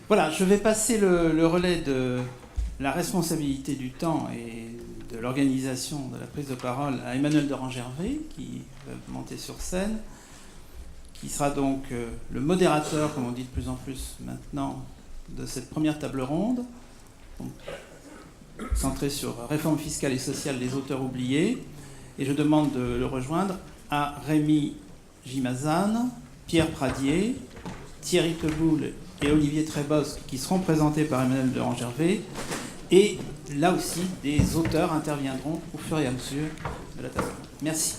Voilà, je vais passer le relais de la responsabilité du temps et de l'organisation de la prise de parole à Emmanuel de Rangervais, qui va monter sur scène, qui sera donc le modérateur, comme on dit de plus en plus maintenant, de cette première table ronde, donc, centrée sur réforme fiscale et sociale des auteurs oubliés. Et je demande de le rejoindre à Rémi Gimazane, Pierre Pradier, Thierry Teboul et Olivier Trébosque, qui seront présentés par Emmanuel de Rangervais. Et là aussi, des auteurs interviendront au fur et à mesure de la table. Merci.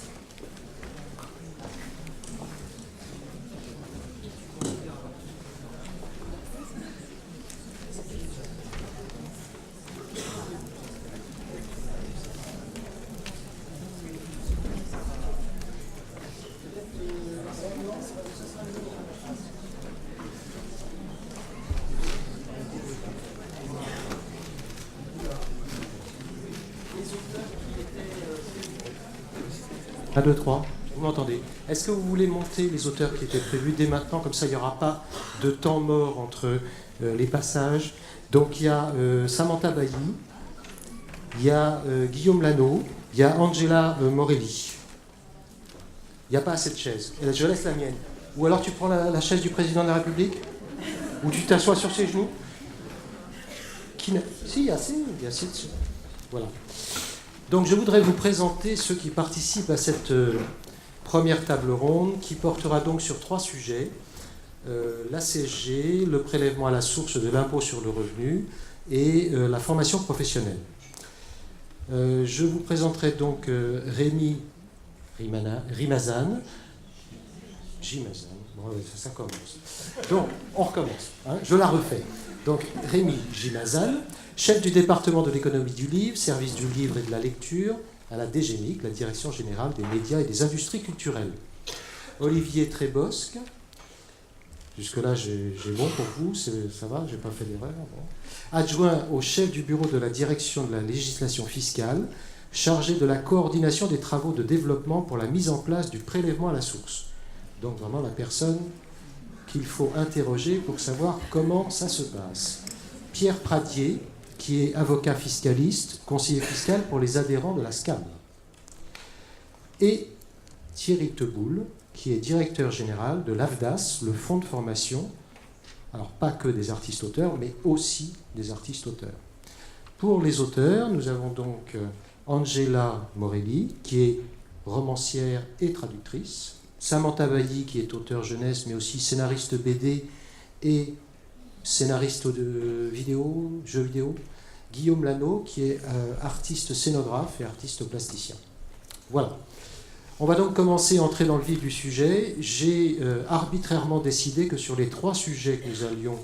Un, deux, trois. Vous m'entendez? Est-ce que vous voulez monter les auteurs qui étaient prévus dès maintenant? Comme ça, il n'y aura pas de temps mort entre les passages. Donc, il y a Samantha Bailly, il y a Guillaume Lano, il y a Angela Morelli. Il n'y a pas assez de chaises. Je laisse la mienne. Ou alors tu prends la chaise du président de la République? Ou tu t'assois sur ses genoux? Si, il y a assez de... Voilà. Donc je voudrais vous présenter ceux qui participent à cette première table ronde qui portera donc sur 3 sujets. La CSG, le prélèvement à la source de l'impôt sur le revenu et la formation professionnelle. Je vous présenterai donc Rémi Gimazane. Bon, ça commence. Donc on recommence, hein, je la refais. Donc Rémi Gimazane, chef du département de l'économie du livre, service du livre et de la lecture à la DGMIC, la Direction Générale des Médias et des Industries Culturelles. Olivier Trébosque, jusque-là j'ai bon pour vous, ça va, j'ai pas fait d'erreur. Bon. Adjoint au chef du bureau de la Direction de la législation fiscale, chargé de la coordination des travaux de développement pour la mise en place du prélèvement à la source. Donc vraiment la personne qu'il faut interroger pour savoir comment ça se passe. Pierre Pradier, qui est avocat fiscaliste, conseiller fiscal pour les adhérents de la SCAM. Et Thierry Teboul, qui est directeur général de l'AFDAS, le fonds de formation, alors pas que des artistes-auteurs, mais aussi des artistes-auteurs. Pour les auteurs, nous avons donc Angela Morelli, qui est romancière et traductrice, Samantha Bailly, qui est auteure jeunesse, mais aussi scénariste BD et scénariste de jeux vidéo, Guillaume Lano, qui est artiste scénographe et artiste plasticien. Voilà. On va donc commencer à entrer dans le vif du sujet. J'ai arbitrairement décidé que sur les 3 sujets que nous allions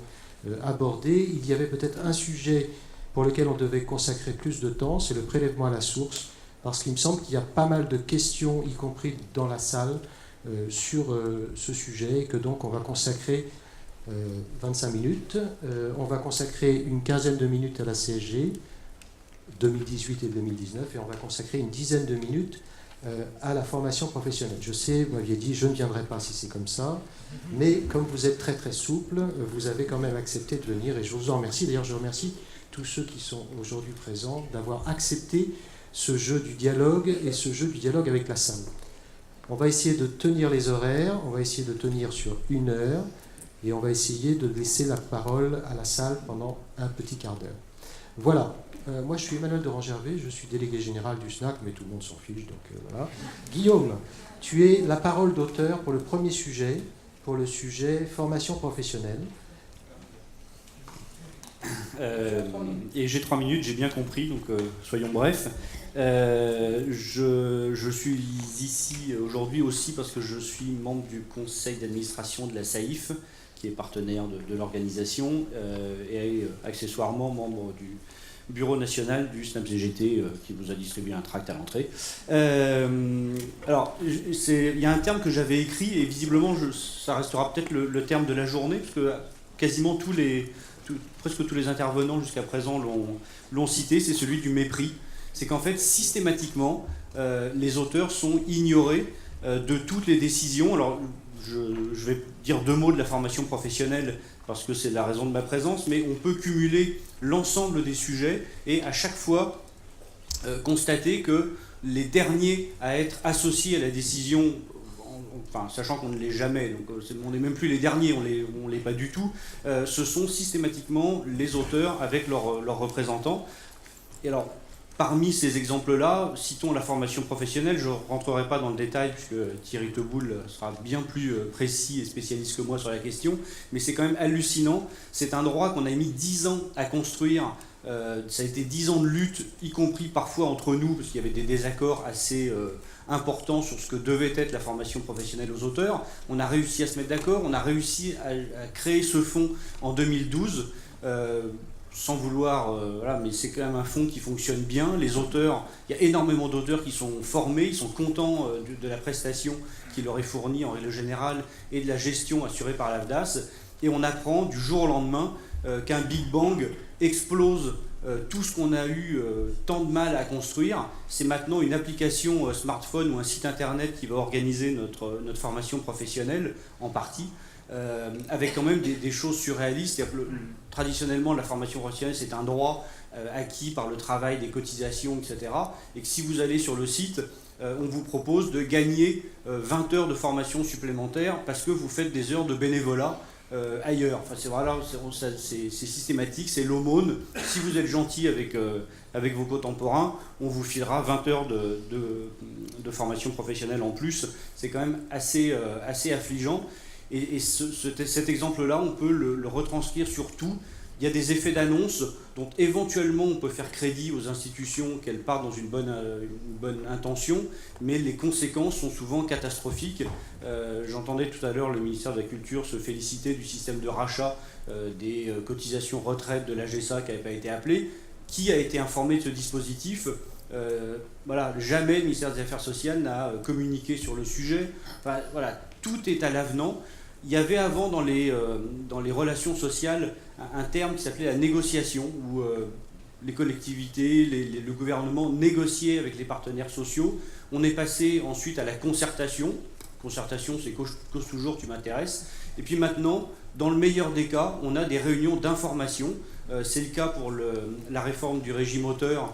aborder, il y avait peut-être un sujet pour lequel on devait consacrer plus de temps, c'est le prélèvement à la source, parce qu'il me semble qu'il y a pas mal de questions, y compris dans la salle, sur ce sujet, et que donc on va consacrer 25 minutes. On va consacrer une quinzaine de minutes à la CSG, 2018 et 2019, et on va consacrer une dizaine de minutes à la formation professionnelle. Je sais, vous m'aviez dit, je ne viendrai pas si c'est comme ça, mais comme vous êtes très très souple, vous avez quand même accepté de venir, et je vous en remercie. D'ailleurs, je remercie tous ceux qui sont aujourd'hui présents d'avoir accepté ce jeu du dialogue, et ce jeu du dialogue avec la salle. On va essayer de tenir les horaires, on va essayer de tenir sur 1 heure, et on va essayer de laisser la parole à la salle pendant un petit quart d'heure. Voilà. Moi, je suis Emmanuel de Rangervais, je suis délégué général du SNAC, mais tout le monde s'en fiche, donc voilà. Guillaume, tu es la parole d'auteur pour le premier sujet, pour le sujet formation professionnelle. Et j'ai 3 minutes, j'ai bien compris, donc soyons brefs. Je suis ici aujourd'hui aussi parce que je suis membre du conseil d'administration de la SAIF, qui est partenaire de l'organisation, et accessoirement membre du bureau national du SNAP-CGT, qui vous a distribué un tract à l'entrée. Alors, il y a un terme que j'avais écrit, et visiblement ça restera peut-être le terme de la journée, parce que quasiment presque tous les intervenants jusqu'à présent l'ont cité, c'est celui du mépris. C'est qu'en fait, systématiquement, les auteurs sont ignorés de toutes les décisions. Alors, je vais dire 2 mots de la formation professionnelle parce que c'est la raison de ma présence, mais on peut cumuler l'ensemble des sujets et à chaque fois constater que les derniers à être associés à la décision, enfin, sachant qu'on ne l'est jamais, donc on n'est même plus les derniers, on l'est pas du tout, ce sont systématiquement les auteurs avec leurs représentants. Et alors, parmi ces exemples-là, citons la formation professionnelle. Je ne rentrerai pas dans le détail puisque Thierry Teboul sera bien plus précis et spécialiste que moi sur la question, mais c'est quand même hallucinant. C'est un droit qu'on a mis 10 ans à construire. Ça a été 10 ans de lutte, y compris parfois entre nous, parce qu'il y avait des désaccords assez importants sur ce que devait être la formation professionnelle aux auteurs. On a réussi à se mettre d'accord, on a réussi à créer ce fonds en 2012. Sans vouloir, voilà, mais c'est quand même un fonds qui fonctionne bien. Les auteurs, il y a énormément d'auteurs qui sont formés, ils sont contents de la prestation qui leur est fournie en règle générale et de la gestion assurée par l'AFDAS. Et on apprend du jour au lendemain qu'un Big Bang explose tout ce qu'on a eu tant de mal à construire. C'est maintenant une application smartphone ou un site internet qui va organiser notre formation professionnelle en partie. Avec quand même des choses surréalistes. Traditionnellement, la formation professionnelle, c'est un droit acquis par le travail, des cotisations, etc. Et que si vous allez sur le site, on vous propose de gagner 20 heures de formation supplémentaire parce que vous faites des heures de bénévolat ailleurs. Enfin, c'est systématique, c'est l'aumône. Si vous êtes gentil avec vos contemporains, on vous filera 20 heures de formation professionnelle en plus. C'est quand même assez affligeant. Et cet exemple-là, on peut le retranscrire sur tout. Il y a des effets d'annonce dont éventuellement on peut faire crédit aux institutions qu'elles partent dans une bonne intention, mais les conséquences sont souvent catastrophiques. J'entendais tout à l'heure le ministère de la Culture se féliciter du système de rachat des cotisations retraite de l'AGSA qui n'avait pas été appelé. Qui a été informé de ce dispositif ? Voilà, jamais le ministère des Affaires sociales n'a communiqué sur le sujet. Enfin, voilà, tout est à l'avenant. Il y avait avant dans les relations sociales un terme qui s'appelait la négociation, où les collectivités, le gouvernement négociaient avec les partenaires sociaux. On est passé ensuite à la concertation. Concertation, c'est cause toujours, tu m'intéresses. Et puis maintenant, dans le meilleur des cas, on a des réunions d'information. C'est le cas pour la réforme du régime auteur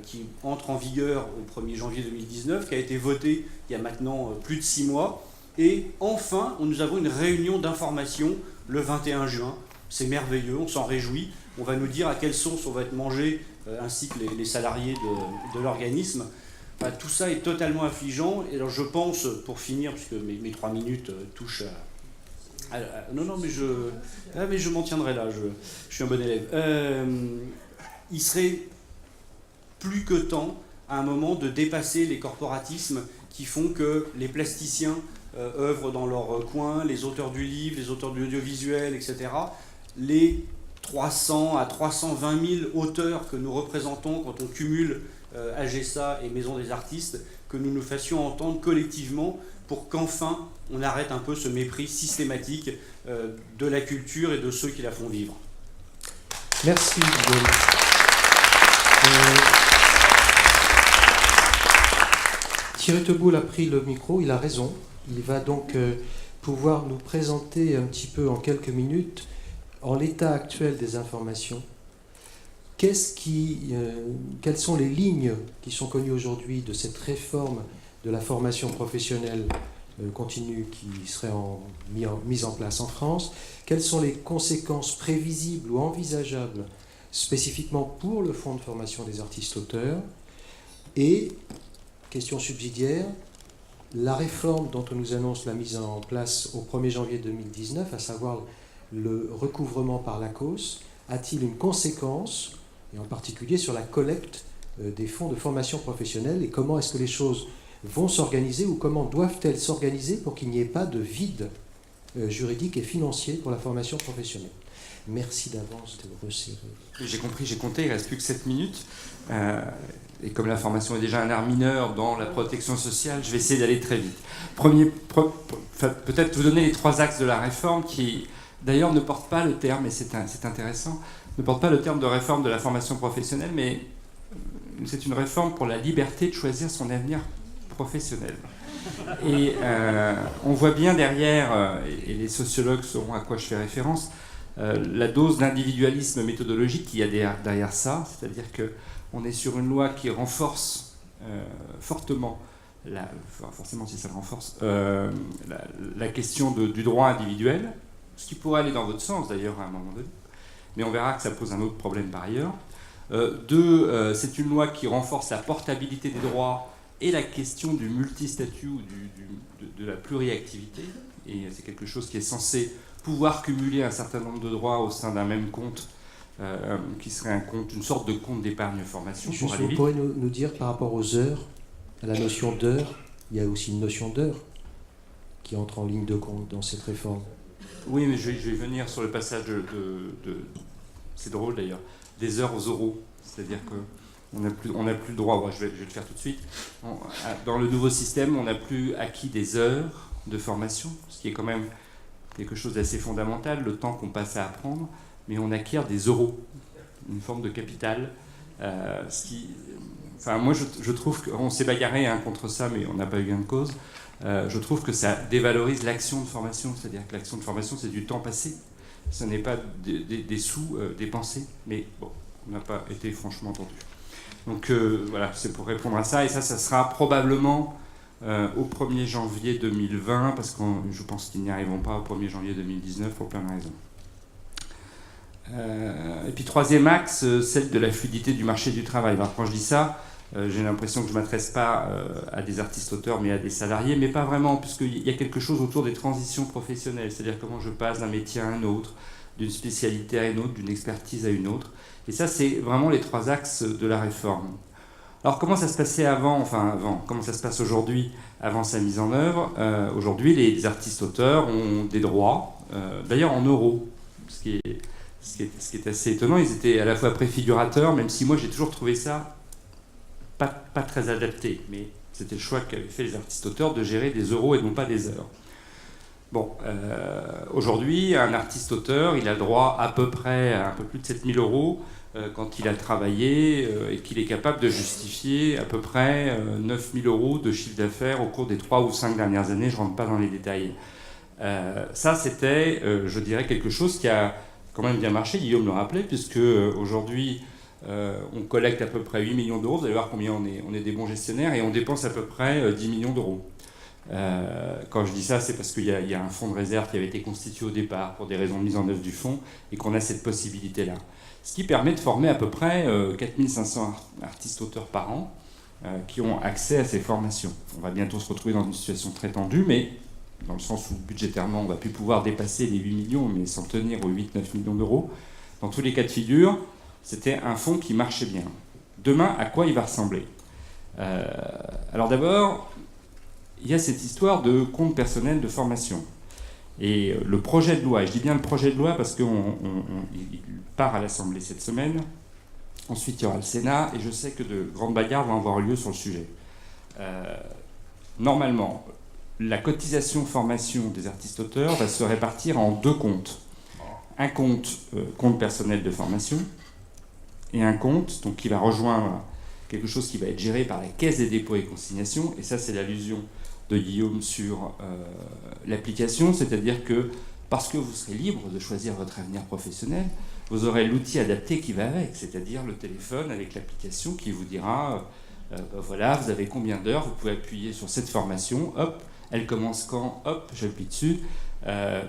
qui entre en vigueur au 1er janvier 2019, qui a été votée il y a maintenant plus de 6 mois. Et enfin, nous avons une réunion d'information le 21 juin. C'est merveilleux, on s'en réjouit. On va nous dire à quelle sauce on va être mangé, ainsi que les salariés de l'organisme. Enfin, tout ça est totalement affligeant. Et alors je pense, pour finir, puisque mes 3 minutes touchent non, mais je m'en tiendrai là, je suis un bon élève. Il serait plus que temps, à un moment, de dépasser les corporatismes qui font que les plasticiens œuvrent dans leur coin, les auteurs du livre, les auteurs de l'audiovisuel, etc. Les 300 à 320 000 auteurs que nous représentons quand on cumule AGSA et Maison des artistes, que nous nous fassions entendre collectivement pour qu'enfin on arrête un peu ce mépris systématique de la culture et de ceux qui la font vivre. Merci Guillaume. Thierry Teboul a pris le micro, il a raison. Il va donc pouvoir nous présenter un petit peu en quelques minutes, en l'état actuel des informations, quelles sont les lignes qui sont connues aujourd'hui de cette réforme de la formation professionnelle continue qui serait mise en place en France, quelles sont les conséquences prévisibles ou envisageables spécifiquement pour le fonds de formation des artistes-auteurs, et, question subsidiaire, la réforme dont on nous annonce la mise en place au 1er janvier 2019, à savoir le recouvrement par l'ACOS, a-t-il une conséquence, et en particulier sur la collecte des fonds de formation professionnelle, et comment est-ce que les choses vont s'organiser ou comment doivent-elles s'organiser pour qu'il n'y ait pas de vide juridique et financier pour la formation professionnelle. Merci d'avance de resserrer. J'ai compris, j'ai compté, il ne reste plus que 7 minutes. Et comme la formation est déjà un art mineur dans la protection sociale, je vais essayer d'aller très vite. Peut-être vous donner les 3 axes de la réforme qui, d'ailleurs, ne portent pas le terme, et c'est intéressant, ne portent pas le terme de réforme de la formation professionnelle, mais c'est une réforme pour la liberté de choisir son avenir professionnel. Et on voit bien derrière, et les sociologues sauront à quoi je fais référence, la dose d'individualisme méthodologique qu'il y a derrière ça, c'est-à-dire qu'on est sur une loi qui renforce fortement, forcément si ça le renforce, la question du droit individuel, ce qui pourrait aller dans votre sens d'ailleurs à un moment donné, mais on verra que ça pose un autre problème par ailleurs. Deux, c'est une loi qui renforce la portabilité des droits et la question du multistatut ou de la pluriactivité, et c'est quelque chose qui est censé pouvoir cumuler un certain nombre de droits au sein d'un même compte, qui serait un compte, une sorte de compte d'épargne formation. Juste, vous pourrez nous dire par rapport aux heures, à la notion d'heure, il y a aussi une notion d'heure qui entre en ligne de compte dans cette réforme. Oui, mais je vais venir sur le passage de c'est drôle d'ailleurs, des heures aux euros, c'est-à-dire qu'on n'a plus le droit, je vais le faire tout de suite, dans le nouveau système, on n'a plus acquis des heures de formation, ce qui est quand même quelque chose d'assez fondamental, le temps qu'on passe à apprendre, mais on acquiert des euros, une forme de capital, moi je trouve qu'on s'est bagarré contre ça, mais on n'a pas eu gain de cause. Je trouve que ça dévalorise l'action de formation, c'est-à-dire que l'action de formation c'est du temps passé, ce n'est pas des sous dépensés, mais bon, on n'a pas été franchement entendu. Donc voilà, c'est pour répondre à ça, et ça sera probablement au 1er janvier 2020, parce que je pense qu'ils n'y arriveront pas au 1er janvier 2019 pour plein de raisons. Et puis troisième axe, celle de la fluidité du marché du travail. Alors quand je dis ça, j'ai l'impression que je ne m'adresse pas à des artistes-auteurs, mais à des salariés, mais pas vraiment, puisqu'il y a quelque chose autour des transitions professionnelles, c'est-à-dire comment je passe d'un métier à un autre, d'une spécialité à une autre, d'une expertise à une autre. Et ça, c'est vraiment les trois axes de la réforme. Alors comment ça se passait avant, comment ça se passe aujourd'hui, avant sa mise en œuvre? Aujourd'hui, les artistes-auteurs ont des droits, d'ailleurs en euros, ce qui est assez étonnant. Ils étaient à la fois préfigurateurs, même si moi j'ai toujours trouvé ça pas très adapté, mais c'était le choix qu'avaient fait les artistes-auteurs de gérer des euros et non pas des heures. Bon, aujourd'hui, un artiste-auteur, il a le droit à peu près à un peu plus de 7 000 euros quand il a travaillé et qu'il est capable de justifier à peu près 9 000 euros de chiffre d'affaires au cours des 3 ou 5 dernières années. Je ne rentre pas dans les détails. Ça, c'était, je dirais, quelque chose qui a quand même bien marché. Guillaume le rappelait, puisque aujourd'hui, on collecte à peu près 8 millions d'euros. Vous allez voir combien on est des bons gestionnaires, et on dépense à peu près 10 millions d'euros. Quand je dis ça, c'est parce qu'il y a un fonds de réserve qui avait été constitué au départ pour des raisons de mise en œuvre du fonds, et qu'on a cette possibilité-là. Ce qui permet de former à peu près 4500 artistes-auteurs par an qui ont accès à ces formations. On va bientôt se retrouver dans une situation très tendue, mais dans le sens où budgétairement on va plus pouvoir dépasser les 8 millions, mais s'en tenir aux 8-9 millions d'euros. Dans tous les cas de figure, c'était un fonds qui marchait bien. Demain, à quoi il va ressembler? Alors d'abord, il y a cette histoire de compte personnel de formation. Et le projet de loi, et je dis bien le projet de loi parce qu'il part à l'Assemblée cette semaine, ensuite il y aura le Sénat, et je sais que de grandes bagarres vont avoir lieu sur le sujet. Normalement, la cotisation formation des artistes-auteurs va se répartir en deux comptes. Un compte personnel de formation, et un compte donc, qui va rejoindre quelque chose qui va être géré par la Caisse des dépôts et consignations, et ça c'est l'allusion de Guillaume sur l'application, c'est-à-dire que parce que vous serez libre de choisir votre avenir professionnel, vous aurez l'outil adapté qui va avec, c'est-à-dire le téléphone avec l'application qui vous dira voilà, vous avez combien d'heures, vous pouvez appuyer sur cette formation, hop, elle commence quand, hop, j'appuie dessus.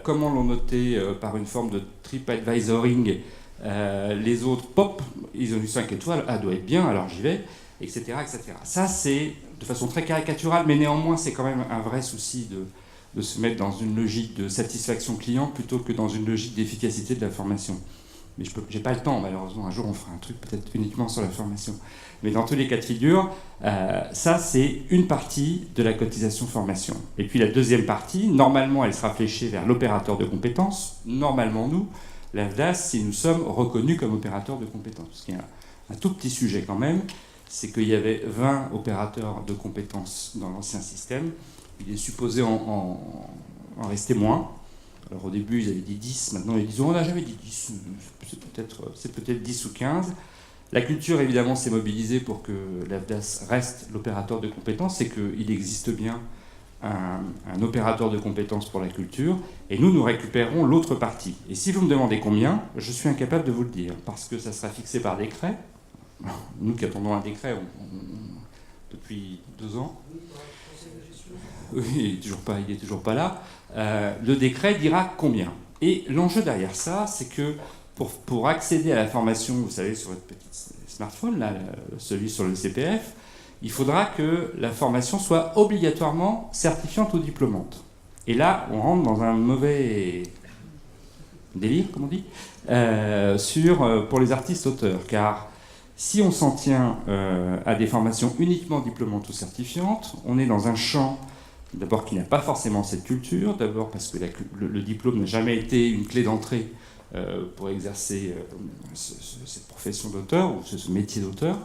Comment l'ont noté par une forme de TripAdvisoring les autres, pop, ils ont eu 5 étoiles, ah, doit être bien, alors j'y vais, etc., etc. Ça, c'est de façon très caricaturale, mais néanmoins, c'est quand même un vrai souci de se mettre dans une logique de satisfaction client plutôt que dans une logique d'efficacité de la formation. Mais je n'ai pas le temps, malheureusement. Un jour, on fera un truc peut-être uniquement sur la formation. Mais dans tous les cas de figure, ça, c'est une partie de la cotisation formation. Et puis la deuxième partie, normalement, elle sera fléchée vers l'opérateur de compétences. Normalement, nous, l'AFDAS, si nous sommes reconnus comme opérateurs de compétences. Parce qu'il y a un tout petit sujet quand même, c'est qu'il y avait 20 opérateurs de compétences dans l'ancien système. Il est supposé en rester moins. Alors au début, ils avaient dit 10, maintenant ils disent on n'a jamais dit 10, c'est peut-être 10 ou 15. La culture, évidemment, s'est mobilisée pour que l'AFDAS reste l'opérateur de compétences et qu'il existe bien un opérateur de compétences pour la culture, et nous récupérons l'autre partie. Et si vous me demandez combien, je suis incapable de vous le dire, parce que ça sera fixé par décret. Nous qui attendons un décret depuis 2 ans. Oui, il n'est toujours pas là. Le décret dira combien. Et l'enjeu derrière ça, c'est que pour accéder à la formation, vous savez, sur votre petit smartphone, là, celui sur le CPF, il faudra que la formation soit obligatoirement certifiante ou diplômante. Et là, on rentre dans un mauvais délire, comme on dit, pour les artistes-auteurs. Car si on s'en tient à des formations uniquement diplômantes ou certifiantes, on est dans un champ, d'abord, qui n'a pas forcément cette culture, d'abord parce que le diplôme n'a jamais été une clé d'entrée pour exercer cette profession d'auteur ou ce métier d'auteur.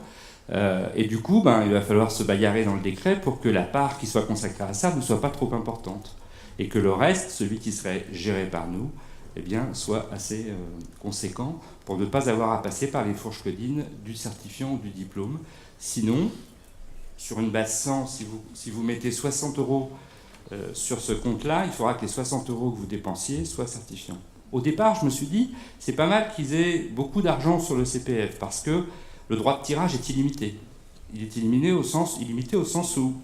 Et du coup, il va falloir se bagarrer dans le décret pour que la part qui soit consacrée à ça ne soit pas trop importante. Et que le reste, celui qui serait géré par nous, eh bien, soit assez conséquent pour ne pas avoir à passer par les fourches codines du certifiant ou du diplôme. Sinon, sur une base 100, si vous mettez 60 € sur ce compte-là, il faudra que les 60 € que vous dépensiez soient certifiants. Au départ, je me suis dit, c'est pas mal qu'ils aient beaucoup d'argent sur le CPF, parce que le droit de tirage est illimité. Il est illimité au sens où,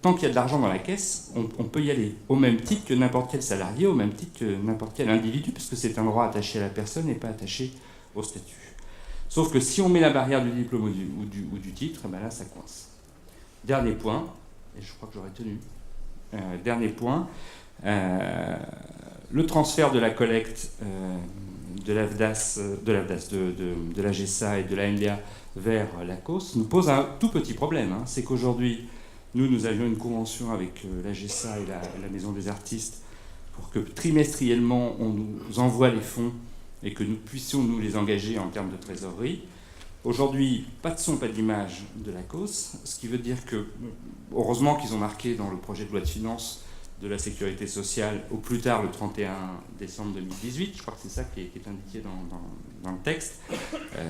tant qu'il y a de l'argent dans la caisse, on peut y aller, au même titre que n'importe quel salarié, au même titre que n'importe quel individu, puisque c'est un droit attaché à la personne et pas attaché au statut. Sauf que si on met la barrière du diplôme ou du titre, ben là, ça coince. Dernier point, et je crois que j'aurais tenu. Dernier point, le transfert de la collecte de l'AFDAS, de la GESA et de la MDA vers la COS nous pose un tout petit problème. C'est qu'aujourd'hui, nous avions une convention avec la GESA et la Maison des Artistes pour que trimestriellement, on nous envoie les fonds et que nous puissions nous les engager en termes de trésorerie. Aujourd'hui, pas de son, pas d'image de la COS, ce qui veut dire que, heureusement qu'ils ont marqué dans le projet de loi de finances de la sécurité sociale au plus tard le 31 décembre 2018, je crois que c'est ça qui est indiqué dans le texte.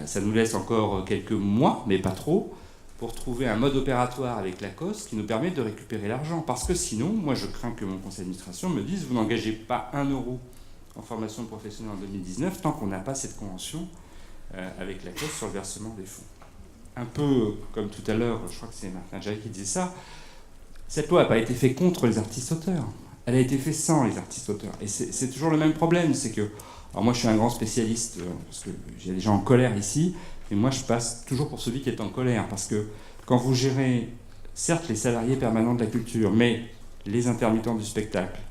Ça nous laisse encore quelques mois, mais pas trop, pour trouver un mode opératoire avec la COS qui nous permet de récupérer l'argent. Parce que sinon, moi je crains que mon conseil d'administration me dise vous n'engagez pas 1 € en formation professionnelle en 2019 tant qu'on n'a pas cette convention avec la COS sur le versement des fonds. Un peu comme tout à l'heure, je crois que c'est Martin Jarry qui disait ça, cette loi n'a pas été faite contre les artistes-auteurs, elle a été faite sans les artistes-auteurs. Et c'est toujours le même problème, c'est que, alors moi je suis un grand spécialiste, parce que j'ai des gens en colère ici, et moi je passe toujours pour celui qui est en colère, parce que quand vous gérez, certes les salariés permanents de la culture, mais les intermittents du spectacle,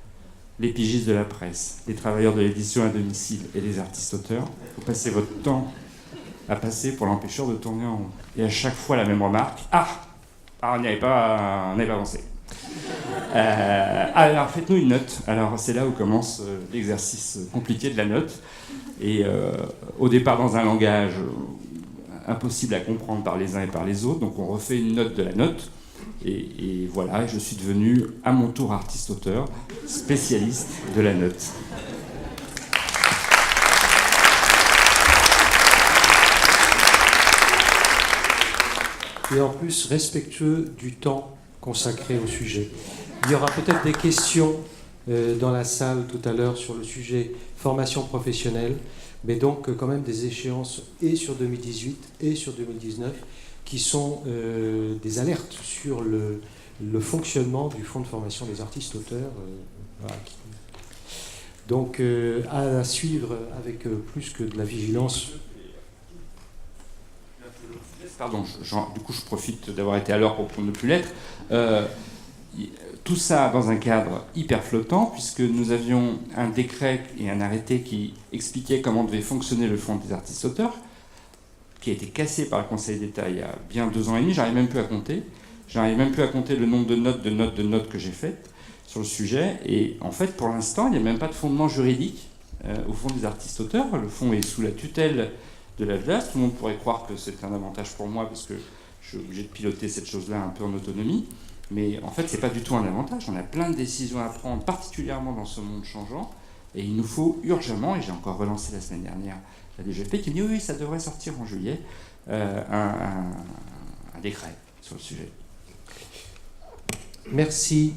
les pigistes de la presse, les travailleurs de l'édition à domicile et les artistes-auteurs, vous passez votre temps à passer pour l'empêcheur de tourner en rond. Et à chaque fois la même remarque, on n'y avait pas avancé. Alors faites-nous une note. Alors c'est là où commence l'exercice compliqué de la note. Et au départ dans un langage impossible à comprendre par les uns et par les autres, donc on refait une note de la note. Et voilà, je suis devenu à mon tour artiste-auteur, spécialiste de la note. Et en plus respectueux du temps consacré au sujet. Il y aura peut-être des questions dans la salle tout à l'heure sur le sujet formation professionnelle, mais donc quand même des échéances et sur 2018 et sur 2019 qui sont des alertes sur le fonctionnement du fonds de formation des artistes-auteurs. Voilà. Donc à suivre avec plus que de la vigilance. Pardon, du coup je profite d'avoir été à l'heure pour ne plus l'être. Tout ça dans un cadre hyper flottant, puisque nous avions un décret et un arrêté qui expliquaient comment devait fonctionner le fonds des artistes-auteurs, qui a été cassé par le Conseil d'État il y a bien 2 ans et demi, j'arrive même plus à compter. J'arrive même plus à compter le nombre de notes que j'ai faites sur le sujet. Et en fait, pour l'instant, il n'y a même pas de fondement juridique au fonds des artistes-auteurs. Le fonds est sous la tutelle de l'AFDAS. Tout le monde pourrait croire que c'est un avantage pour moi parce que je suis obligé de piloter cette chose-là un peu en autonomie. Mais en fait, c'est pas du tout un avantage. On a plein de décisions à prendre, particulièrement dans ce monde changeant. Et il nous faut urgemment, et j'ai encore relancé la semaine dernière la DGFP qui me dit oui, ça devrait sortir en juillet, un décret sur le sujet. Merci.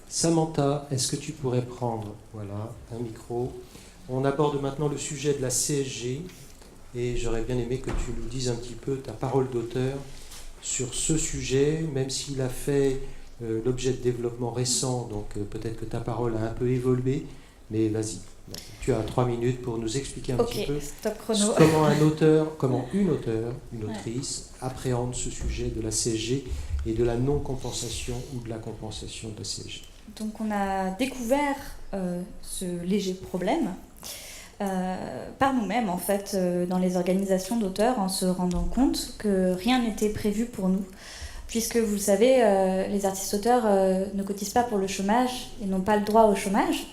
Samantha, est-ce que tu pourrais prendre un micro? On aborde maintenant le sujet de la CSG et j'aurais bien aimé que tu nous dises un petit peu ta parole d'auteur sur ce sujet, même s'il a fait l'objet de développement récent, donc peut-être que ta parole a un peu évolué, mais vas-y. Tu as 3 minutes pour nous expliquer un petit peu stop chrono. comment une autrice appréhende ce sujet de la CSG et de la non-compensation ou de la compensation de la CSG. Donc on a découvert ce léger problème par nous-mêmes en fait dans les organisations d'auteurs en se rendant compte que rien n'était prévu pour nous. Puisque vous le savez, les artistes-auteurs ne cotisent pas pour le chômage et n'ont pas le droit au chômage.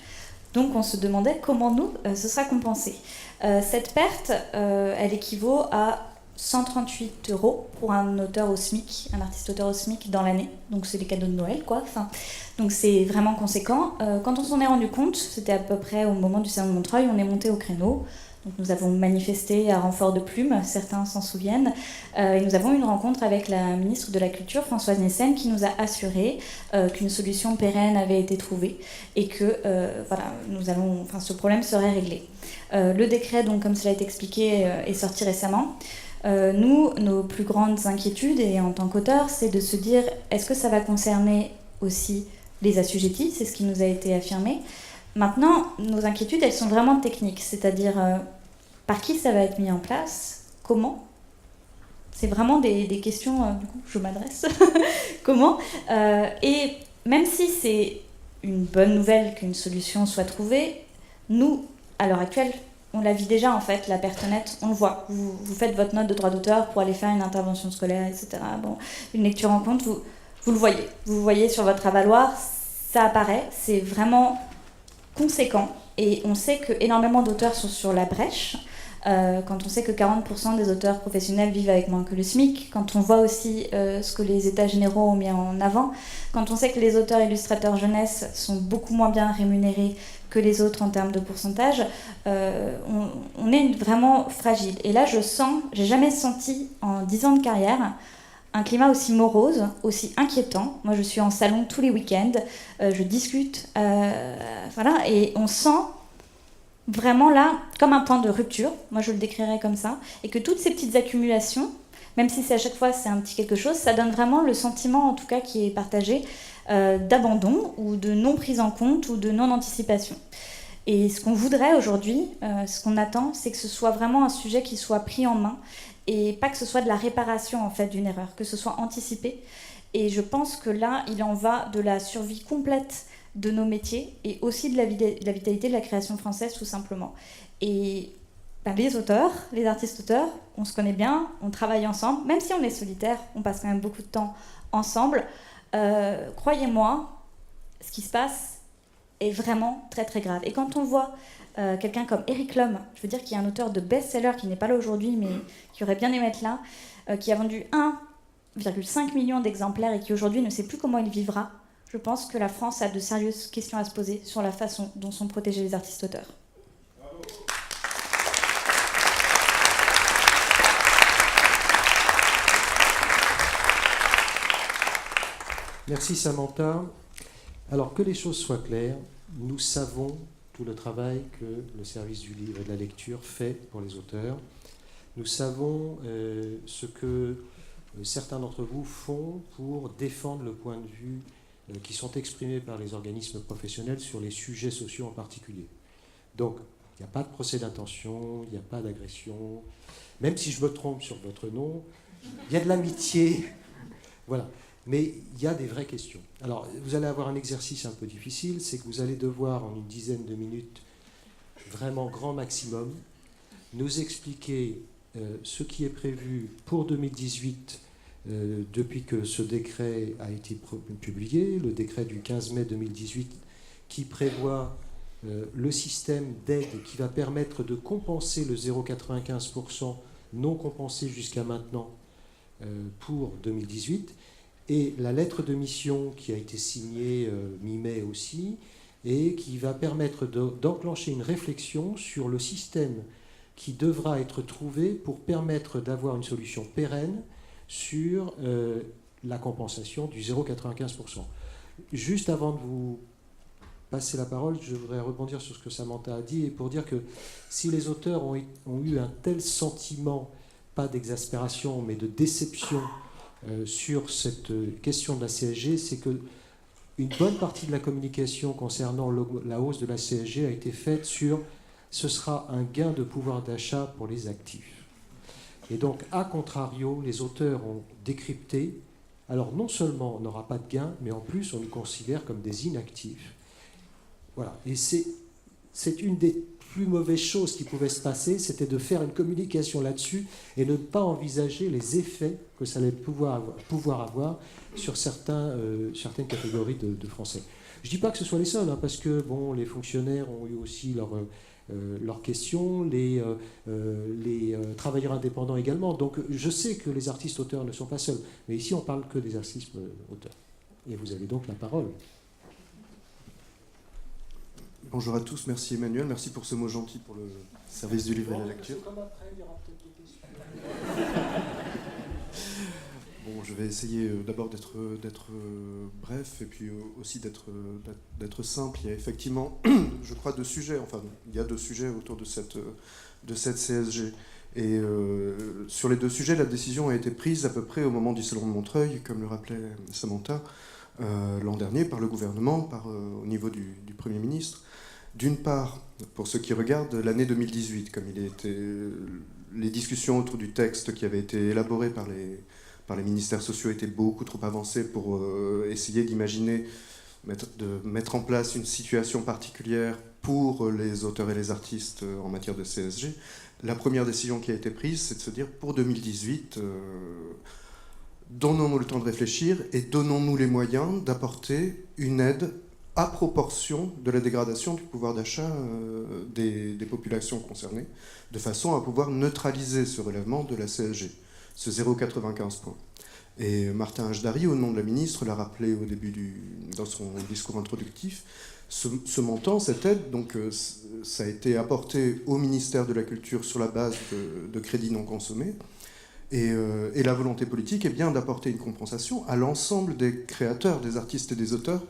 Donc on se demandait comment nous, ce sera compensé. Cette perte, elle équivaut à 138 € pour un auteur au SMIC, un artiste-auteur au SMIC dans l'année. Donc c'est les cadeaux de Noël, quoi. Donc c'est vraiment conséquent. Quand on s'en est rendu compte, c'était à peu près au moment du salon de Montreuil, on est monté au créneau. Donc nous avons manifesté à renfort de plumes, certains s'en souviennent, et nous avons eu une rencontre avec la ministre de la Culture, Françoise Nyssen, qui nous a assuré qu'une solution pérenne avait été trouvée et que ce problème serait réglé. Le décret, donc, comme cela a été expliqué, est sorti récemment. Nous, nos plus grandes inquiétudes, et en tant qu'auteur, c'est de se dire est-ce que ça va concerner aussi les assujettis? C'est ce qui nous a été affirmé. Maintenant, nos inquiétudes, elles sont vraiment techniques, c'est-à-dire par qui ça va être mis en place, comment. C'est vraiment des questions, du coup, je m'adresse. Comment et même si c'est une bonne nouvelle qu'une solution soit trouvée, nous, à l'heure actuelle, on la vit déjà en fait, la perte nette, on le voit. Vous faites votre note de droit d'auteur pour aller faire une intervention scolaire, etc. Bon, une lecture en compte, vous le voyez. Vous voyez sur votre avaloir, ça apparaît, c'est vraiment conséquent. Et on sait qu'énormément d'auteurs sont sur la brèche. Quand on sait que 40% des auteurs professionnels vivent avec moins que le SMIC, quand on voit aussi ce que les États généraux ont mis en avant, quand on sait que les auteurs illustrateurs jeunesse sont beaucoup moins bien rémunérés que les autres en termes de pourcentage, on est vraiment fragile. Et là, j'ai jamais senti en 10 ans de carrière un climat aussi morose, aussi inquiétant. Moi, je suis en salon tous les week-ends, je discute, et on sent vraiment là comme un point de rupture, moi je le décrirais comme ça, et que toutes ces petites accumulations, même si c'est à chaque fois c'est un petit quelque chose, ça donne vraiment le sentiment, en tout cas qui est partagé, d'abandon ou de non prise en compte ou de non anticipation. Et ce qu'on voudrait aujourd'hui, ce qu'on attend, c'est que ce soit vraiment un sujet qui soit pris en main et pas que ce soit de la réparation en fait d'une erreur, que ce soit anticipé. Et je pense que là, il en va de la survie complète de nos métiers et aussi de la vitalité de la création française tout simplement. Et les auteurs, les artistes-auteurs, on se connaît bien, on travaille ensemble, même si on est solitaire, on passe quand même beaucoup de temps ensemble. Croyez-moi, ce qui se passe est vraiment très très grave. Et quand on voit quelqu'un comme Eric Lhomme, je veux dire qui est un auteur de best-seller qui n'est pas là aujourd'hui mais qui aurait bien aimé être là, qui a vendu 1,5 million d'exemplaires et qui aujourd'hui ne sait plus comment il vivra, je pense que la France a de sérieuses questions à se poser sur la façon dont sont protégés les artistes-auteurs. Bravo. Merci Samantha. Alors que les choses soient claires, nous savons tout le travail que le service du livre et de la lecture fait pour les auteurs. Nous savons ce que certains d'entre vous font pour défendre le point de vue qui sont exprimés par les organismes professionnels sur les sujets sociaux en particulier. Donc, il n'y a pas de procès d'intention, il n'y a pas d'agression. Même si je me trompe sur votre nom, il y a de l'amitié. Voilà. Mais il y a des vraies questions. Alors, vous allez avoir un exercice un peu difficile, c'est que vous allez devoir, en une dizaine de minutes, vraiment grand maximum, nous expliquer ce qui est prévu pour 2018 depuis que ce décret a été publié, le décret du 15 mai 2018 qui prévoit le système d'aide qui va permettre de compenser le 0,95% non compensé jusqu'à maintenant pour 2018, et la lettre de mission qui a été signée mi-mai aussi, et qui va permettre d'enclencher une réflexion sur le système qui devra être trouvé pour permettre d'avoir une solution pérenne sur la compensation du 0,95%. Juste avant de vous passer la parole, je voudrais rebondir sur ce que Samantha a dit et pour dire que si les auteurs ont eu un tel sentiment, pas d'exaspération, mais de déception sur cette question de la CSG, c'est que une bonne partie de la communication concernant la hausse de la CSG a été faite sur ce sera un gain de pouvoir d'achat pour les actifs. Et donc, à contrario, les auteurs ont décrypté. Alors, non seulement on n'aura pas de gain, mais en plus, on nous considère comme des inactifs. Voilà. Et c'est une des plus mauvaises choses qui pouvaient se passer, c'était de faire une communication là-dessus et ne pas envisager les effets que ça allait pouvoir avoir sur certaines catégories de Français. Je ne dis pas que ce soit les seuls, hein, parce que bon, les fonctionnaires ont eu aussi leurs questions, les travailleurs indépendants également. Donc je sais que les artistes auteurs ne sont pas seuls, mais ici on parle que des artistes auteurs. Et vous avez donc la parole. Bonjour à tous, merci Emmanuel, merci pour ce mot gentil pour le service du livre et de la lecture. Bon, je vais essayer d'abord d'être bref et puis aussi d'être simple. Il y a effectivement, je crois, deux sujets, enfin il y a deux sujets autour de cette CSG. Et sur les deux sujets, la décision a été prise à peu près au moment du Salon de Montreuil, comme le rappelait Samantha, l'an dernier par le gouvernement, au niveau du Premier ministre. D'une part, pour ce qui regarde l'année 2018, comme les discussions autour du texte qui avait été élaboré par les ministères sociaux étaient beaucoup trop avancées pour essayer d'imaginer, de mettre en place une situation particulière pour les auteurs et les artistes en matière de CSG. La première décision qui a été prise, c'est de se dire, pour 2018, donnons-nous le temps de réfléchir et donnons-nous les moyens d'apporter une aide à proportion de la dégradation du pouvoir d'achat des populations concernées, de façon à pouvoir neutraliser ce relèvement de la CSG, ce 0,95 points. Et Martin Hajdari, au nom de la ministre, l'a rappelé au début dans son discours introductif, ce montant, cette aide, donc, ça a été apporté au ministère de la Culture sur la base de crédits non consommés, et la volonté politique est bien d'apporter une compensation à l'ensemble des créateurs, des artistes et des auteurs,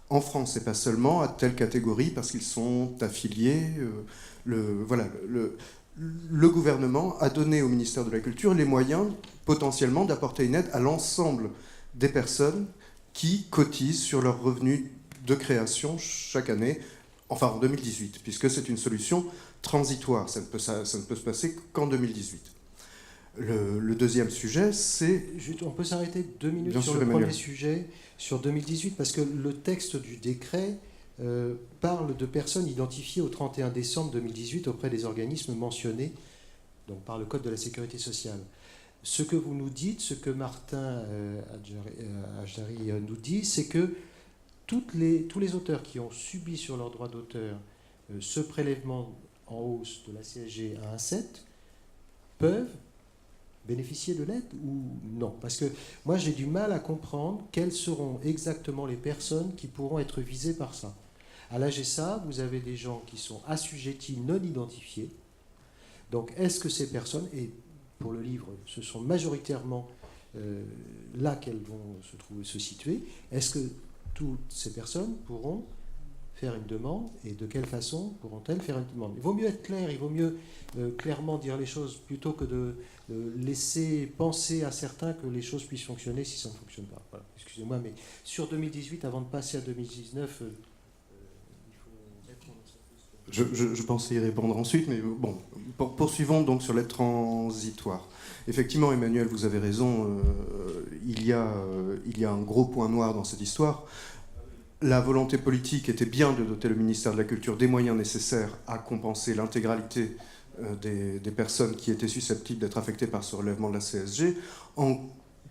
en France, et pas seulement à telle catégorie parce qu'ils sont affiliés. Le gouvernement a donné au ministère de la Culture les moyens potentiellement d'apporter une aide à l'ensemble des personnes qui cotisent sur leurs revenus de création chaque année, enfin en 2018, puisque c'est une solution transitoire. Ça ne peut se passer qu'en 2018. Le deuxième sujet, c'est... On peut s'arrêter 2 minutes Bien sur sûr, le Emmanuel. premier sujet, sur 2018, parce que le texte du décret parle de personnes identifiées au 31 décembre 2018 auprès des organismes mentionnés donc par le Code de la Sécurité sociale. Ce que vous nous dites, ce que Martin Hajdari nous dit, c'est que tous les auteurs qui ont subi sur leur droit d'auteur ce prélèvement en hausse de la CSG à 1,7 peuvent bénéficier de l'aide ou non? Parce que moi, j'ai du mal à comprendre quelles seront exactement les personnes qui pourront être visées par ça. À l'AGSA, vous avez des gens qui sont assujettis non identifiés. Donc, est-ce que ces personnes, et pour le livre, ce sont majoritairement là qu'elles vont se situer, est-ce que toutes ces personnes pourront faire une demande, et de quelle façon pourront-elles faire une demande? Il vaut mieux être clair, il vaut mieux clairement dire les choses plutôt que de laisser penser à certains que les choses puissent fonctionner si ça ne fonctionne pas. Voilà. Excusez-moi, mais sur 2018, avant de passer à 2019, il faut répondre. Je pensais y répondre ensuite, mais bon, poursuivons donc sur l'aide transitoire. Effectivement, Emmanuel, vous avez raison, il y a un gros point noir dans cette histoire. La volonté politique était bien de doter le ministère de la Culture des moyens nécessaires à compenser l'intégralité des personnes qui étaient susceptibles d'être affectées par ce relèvement de la CSG, en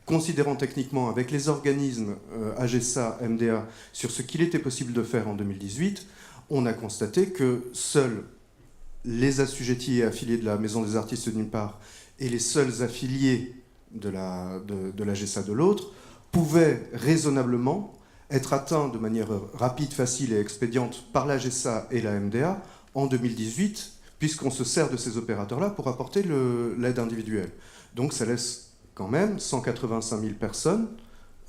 considérant techniquement avec les organismes AGSA, MDA, sur ce qu'il était possible de faire en 2018, on a constaté que seuls les assujettis et affiliés de la Maison des Artistes d'une part et les seuls affiliés de l'AGSA de l'autre pouvaient raisonnablement être atteints de manière rapide, facile et expédiente par l'AGSA et la MDA en 2018, puisqu'on se sert de ces opérateurs-là pour apporter l'aide individuelle. Donc ça laisse quand même 185 000 personnes,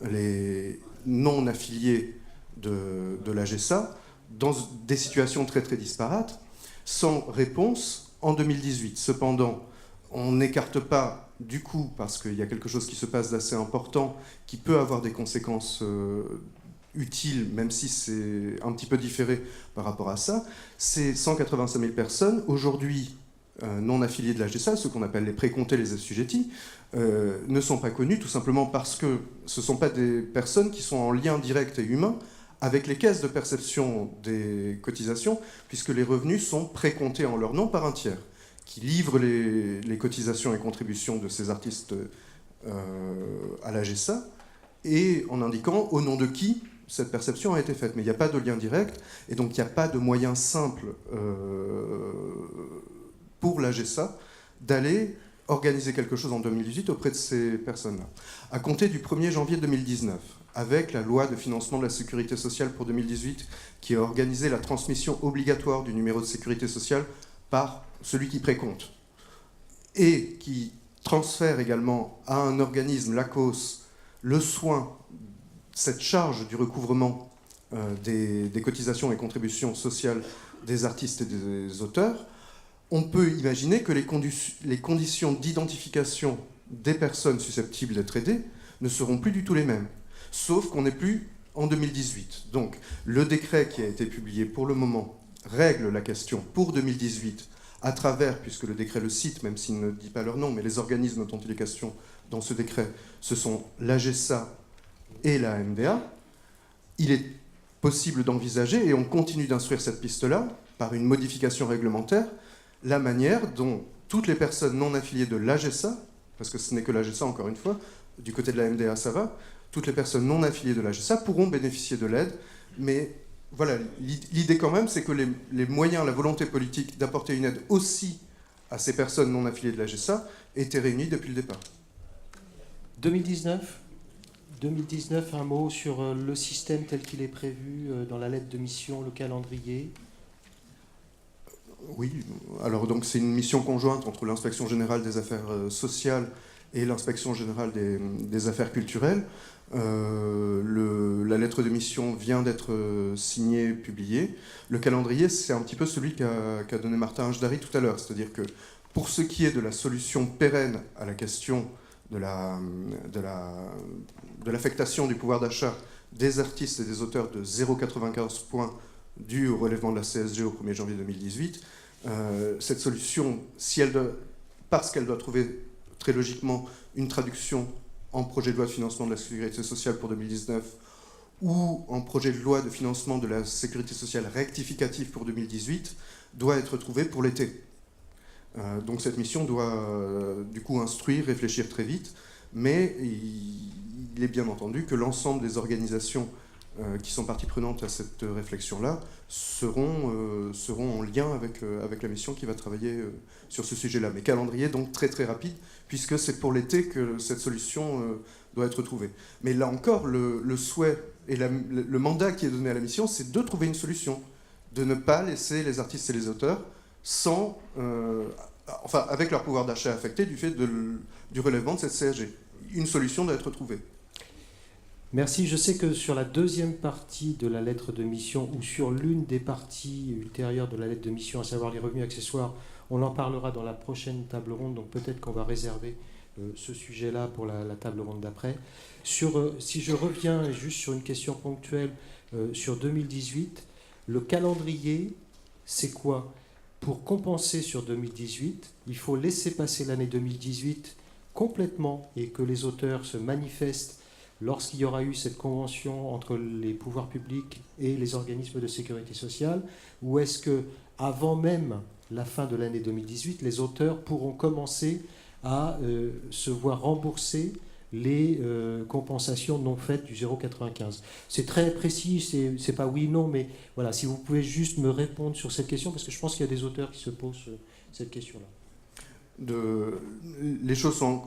les non affiliés de l'AGSA dans des situations très très disparates, sans réponse en 2018. Cependant, on n'écarte pas du coup, parce qu'il y a quelque chose qui se passe d'assez important, qui peut avoir des conséquences utiles, même si c'est un petit peu différé par rapport à ça. Ces 185 000 personnes, aujourd'hui non affiliés de la GSA, ceux qu'on appelle les précomptés, les assujettis, ne sont pas connus tout simplement parce que ce ne sont pas des personnes qui sont en lien direct et humain avec les caisses de perception des cotisations, puisque les revenus sont précomptés en leur nom par un tiers, qui livre les cotisations et contributions de ces artistes à la GSA, et en indiquant au nom de qui cette perception a été faite. Mais il n'y a pas de lien direct, et donc il n'y a pas de moyen simple pour la GSA d'aller organiser quelque chose en 2018 auprès de ces personnes-là. À compter du 1er janvier 2019, avec la loi de financement de la sécurité sociale pour 2018, qui a organisé la transmission obligatoire du numéro de sécurité sociale par celui qui précompte, et qui transfère également à un organisme, l'ACOS, le soin, cette charge du recouvrement des cotisations et contributions sociales des artistes et des auteurs, on peut imaginer que les conditions d'identification des personnes susceptibles d'être aidées ne seront plus du tout les mêmes, sauf qu'on n'est plus en 2018. Donc le décret qui a été publié pour le moment règle la question pour 2018 à travers, puisque le décret le cite, même s'il ne dit pas leur nom, mais les organismes dont il est question dans ce décret, ce sont l'AGSA et la MDA. Il est possible d'envisager, et on continue d'instruire cette piste-là, par une modification réglementaire, la manière dont toutes les personnes non affiliées de l'AGSA, parce que ce n'est que l'AGSA encore une fois, du côté de la MDA ça va, toutes les personnes non affiliées de l'AGSA pourront bénéficier de l'aide, mais voilà, l'idée quand même c'est que les moyens, la volonté politique d'apporter une aide aussi à ces personnes non affiliées de l'AGSA étaient réunis depuis le départ. 2019, un mot sur le système tel qu'il est prévu dans la lettre de mission, le calendrier. Oui, alors donc c'est une mission conjointe entre l'Inspection générale des affaires sociales et l'Inspection générale des affaires culturelles. La lettre de mission vient d'être signée, publiée. Le calendrier, c'est un petit peu celui qu'a donné Martin Hajdari tout à l'heure, c'est-à-dire que pour ce qui est de la solution pérenne à la question de l'affectation du pouvoir d'achat des artistes et des auteurs de 0,95 points dû au relèvement de la CSG au 1er janvier 2018. Cette solution, parce qu'elle doit trouver très logiquement une traduction en projet de loi de financement de la sécurité sociale pour 2019 ou en projet de loi de financement de la sécurité sociale rectificative pour 2018, doit être trouvée pour l'été. Donc cette mission doit du coup instruire, réfléchir très vite, mais il est bien entendu que l'ensemble des organisations qui sont parties prenantes à cette réflexion-là seront en lien avec la mission qui va travailler sur ce sujet-là. Mais calendrier donc très très rapide, puisque c'est pour l'été que cette solution doit être trouvée. Mais là encore, le souhait et le mandat qui est donné à la mission, c'est de trouver une solution, de ne pas laisser les artistes et les auteurs sans, avec leur pouvoir d'achat affecté du fait du relèvement de cette CSG. Une solution doit être trouvée. Merci. Je sais que sur la deuxième partie de la lettre de mission ou sur l'une des parties ultérieures de la lettre de mission, à savoir les revenus accessoires, on en parlera dans la prochaine table ronde, donc peut-être qu'on va réserver ce sujet-là pour la table ronde d'après. Si je reviens juste sur une question ponctuelle sur 2018, le calendrier, c'est quoi? Pour compenser sur 2018, il faut laisser passer l'année 2018 complètement et que les auteurs se manifestent lorsqu'il y aura eu cette convention entre les pouvoirs publics et les organismes de sécurité sociale, ou est-ce que avant même la fin de l'année 2018, les auteurs pourront commencer à se voir rembourser les compensations non faites du 0,95. C'est très précis, c'est pas oui, non, mais voilà, si vous pouvez juste me répondre sur cette question, parce que je pense qu'il y a des auteurs qui se posent cette question-là. les choses sont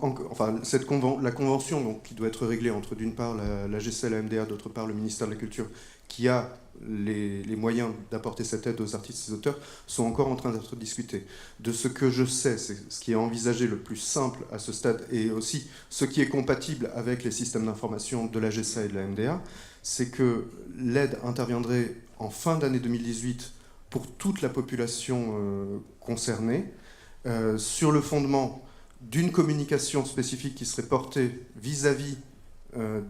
la convention donc, qui doit être réglée entre d'une part la GSA et la MDA, d'autre part le ministère de la Culture, qui a les moyens d'apporter cette aide aux artistes et aux auteurs, sont encore en train d'être discutés. De ce que je sais, c'est ce qui est envisagé le plus simple à ce stade, et aussi ce qui est compatible avec les systèmes d'information de la GSA et de la MDA, c'est que l'aide interviendrait en fin d'année 2018 pour toute la population concernée, sur le fondement d'une communication spécifique qui serait portée vis-à-vis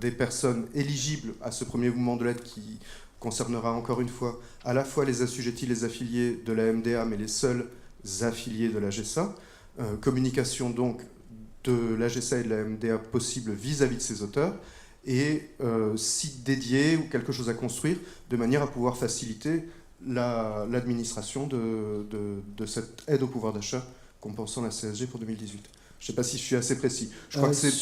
des personnes éligibles à ce premier mouvement de l'aide, qui concernera encore une fois à la fois les assujettis, les affiliés de la MDA, mais les seuls affiliés de la GSA. Communication donc de la GSA et de la MDA possible vis-à-vis de ces auteurs, et site dédié ou quelque chose à construire de manière à pouvoir faciliter l'administration de cette aide au pouvoir d'achat compensant la CSG pour 2018. Je ne sais pas si je suis assez précis. Je crois que c'est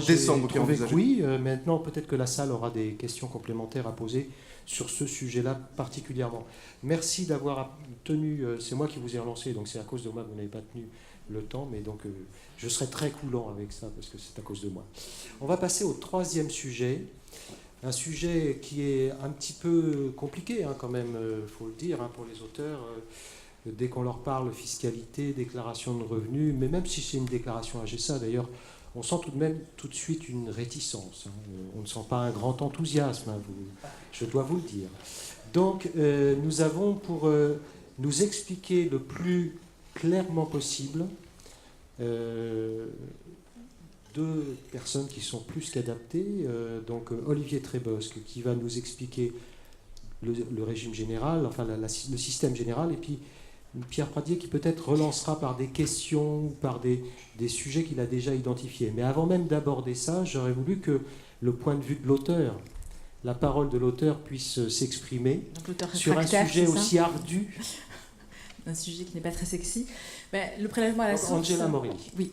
décembre qui est envisagé. Oui, maintenant peut-être que la salle aura des questions complémentaires à poser sur ce sujet-là particulièrement. Merci d'avoir tenu, c'est moi qui vous ai relancé, donc c'est à cause de moi que vous n'avez pas tenu le temps, mais donc je serai très coulant avec ça parce que c'est à cause de moi. On va passer au troisième sujet, un sujet qui est un petit peu compliqué quand même, faut le dire, pour les auteurs. Dès qu'on leur parle fiscalité, déclaration de revenus, mais même si c'est une déclaration AGSA d'ailleurs, on sent tout de même tout de suite une réticence. On ne sent pas un grand enthousiasme, je dois vous le dire. Donc nous avons pour nous expliquer le plus clairement possible deux personnes qui sont plus qu'adaptées. Donc Olivier Trébosque qui va nous expliquer le régime général, enfin le système général, et puis Pierre Pradier qui peut-être relancera par des questions ou par des sujets qu'il a déjà identifiés. Mais avant même d'aborder ça, j'aurais voulu que le point de vue de l'auteur, la parole de l'auteur puisse s'exprimer sur un sujet aussi ardu. Un sujet qui n'est pas très sexy. Mais le prélèvement à la source... Angela Morini. Oui.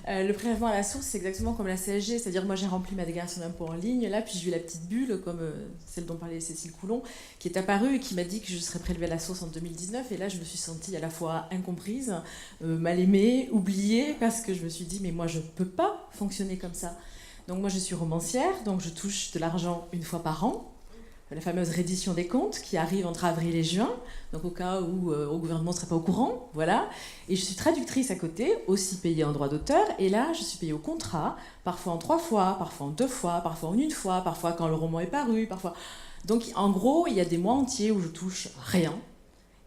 Le prélèvement à la source, c'est exactement comme la CSG, c'est-à-dire moi j'ai rempli ma déclaration d'impôt en ligne, là, puis j'ai vu la petite bulle, comme celle dont parlait Cécile Coulon, qui est apparue et qui m'a dit que je serais prélevée à la source en 2019, et là je me suis sentie à la fois incomprise, mal aimée, oubliée, parce que je me suis dit, mais moi je ne peux pas fonctionner comme ça. Donc moi je suis romancière, donc je touche de l'argent une fois par an, la fameuse reddition des comptes qui arrive entre avril et juin, donc au cas où au gouvernement ne serait pas au courant, voilà. Et je suis traductrice à côté, aussi payée en droit d'auteur, et là je suis payée au contrat, parfois en 3 fois, parfois en 2 fois, parfois en 1 fois, parfois quand le roman est paru, parfois... Donc en gros, il y a des mois entiers où je touche rien,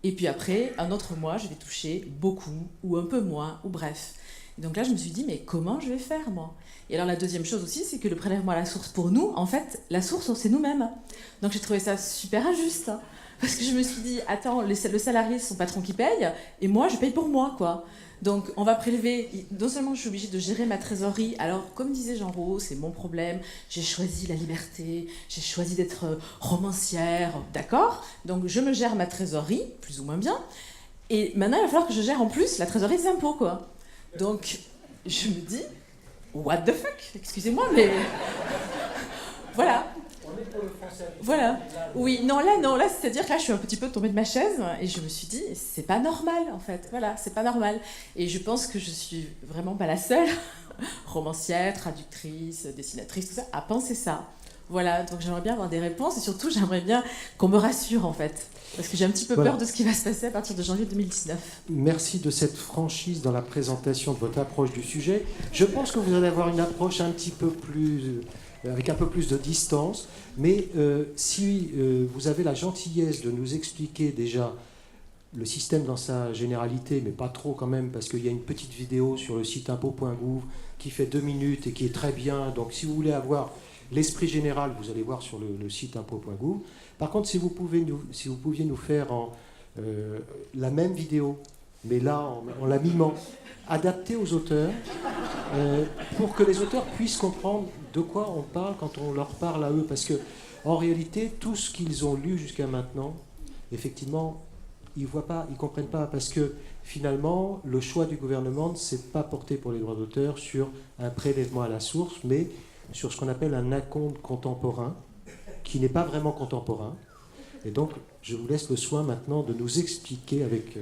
et puis après, un autre mois, je vais toucher beaucoup, ou un peu moins, ou bref. Et donc là, je me suis dit, mais comment je vais faire, moi ? Et alors la deuxième chose aussi, c'est que le prélèvement à la source, pour nous, en fait, la source, c'est nous-mêmes. Donc j'ai trouvé ça super injuste, parce que je me suis dit, attends, le salarié, c'est son patron qui paye, et moi, je paye pour moi, quoi. Donc on va prélever, non seulement je suis obligée de gérer ma trésorerie, alors comme disait Jean Rau, c'est mon problème, j'ai choisi la liberté, j'ai choisi d'être romancière, d'accord ? Donc je me gère ma trésorerie, plus ou moins bien, et maintenant il va falloir que je gère en plus la trésorerie des impôts, quoi. Donc je me dis... What the fuck ? Excusez-moi, mais... Voilà. Voilà. Oui, non, là, c'est-à-dire que là, je suis un petit peu tombée de ma chaise et je me suis dit, c'est pas normal, en fait. Voilà, c'est pas normal. Et je pense que je suis vraiment pas la seule, romancière, traductrice, dessinatrice, tout ça, à penser ça. Voilà, donc j'aimerais bien avoir des réponses et surtout, j'aimerais bien qu'on me rassure, en fait. Parce que j'ai un petit peu peur de ce qui va se passer à partir de janvier 2019. Merci de cette franchise dans la présentation de votre approche du sujet. Je pense que vous allez avoir une approche un petit peu plus, avec un peu plus de distance, mais si vous avez la gentillesse de nous expliquer déjà le système dans sa généralité, mais pas trop quand même, parce qu'il y a une petite vidéo sur le site impôt.gouv qui fait 2 minutes et qui est très bien. Donc si vous voulez avoir l'esprit général, vous allez voir sur le site impôt.gouv. Par contre, si vous pouviez nous faire la même vidéo, mais là en la mimant, adaptée aux auteurs, pour que les auteurs puissent comprendre de quoi on parle quand on leur parle à eux. Parce que en réalité, tout ce qu'ils ont lu jusqu'à maintenant, effectivement, ils ne comprennent pas. Parce que finalement, le choix du gouvernement ne s'est pas porté pour les droits d'auteur sur un prélèvement à la source, mais sur ce qu'on appelle un acompte contemporain, qui n'est pas vraiment contemporain. Et donc, je vous laisse le soin maintenant de nous expliquer avec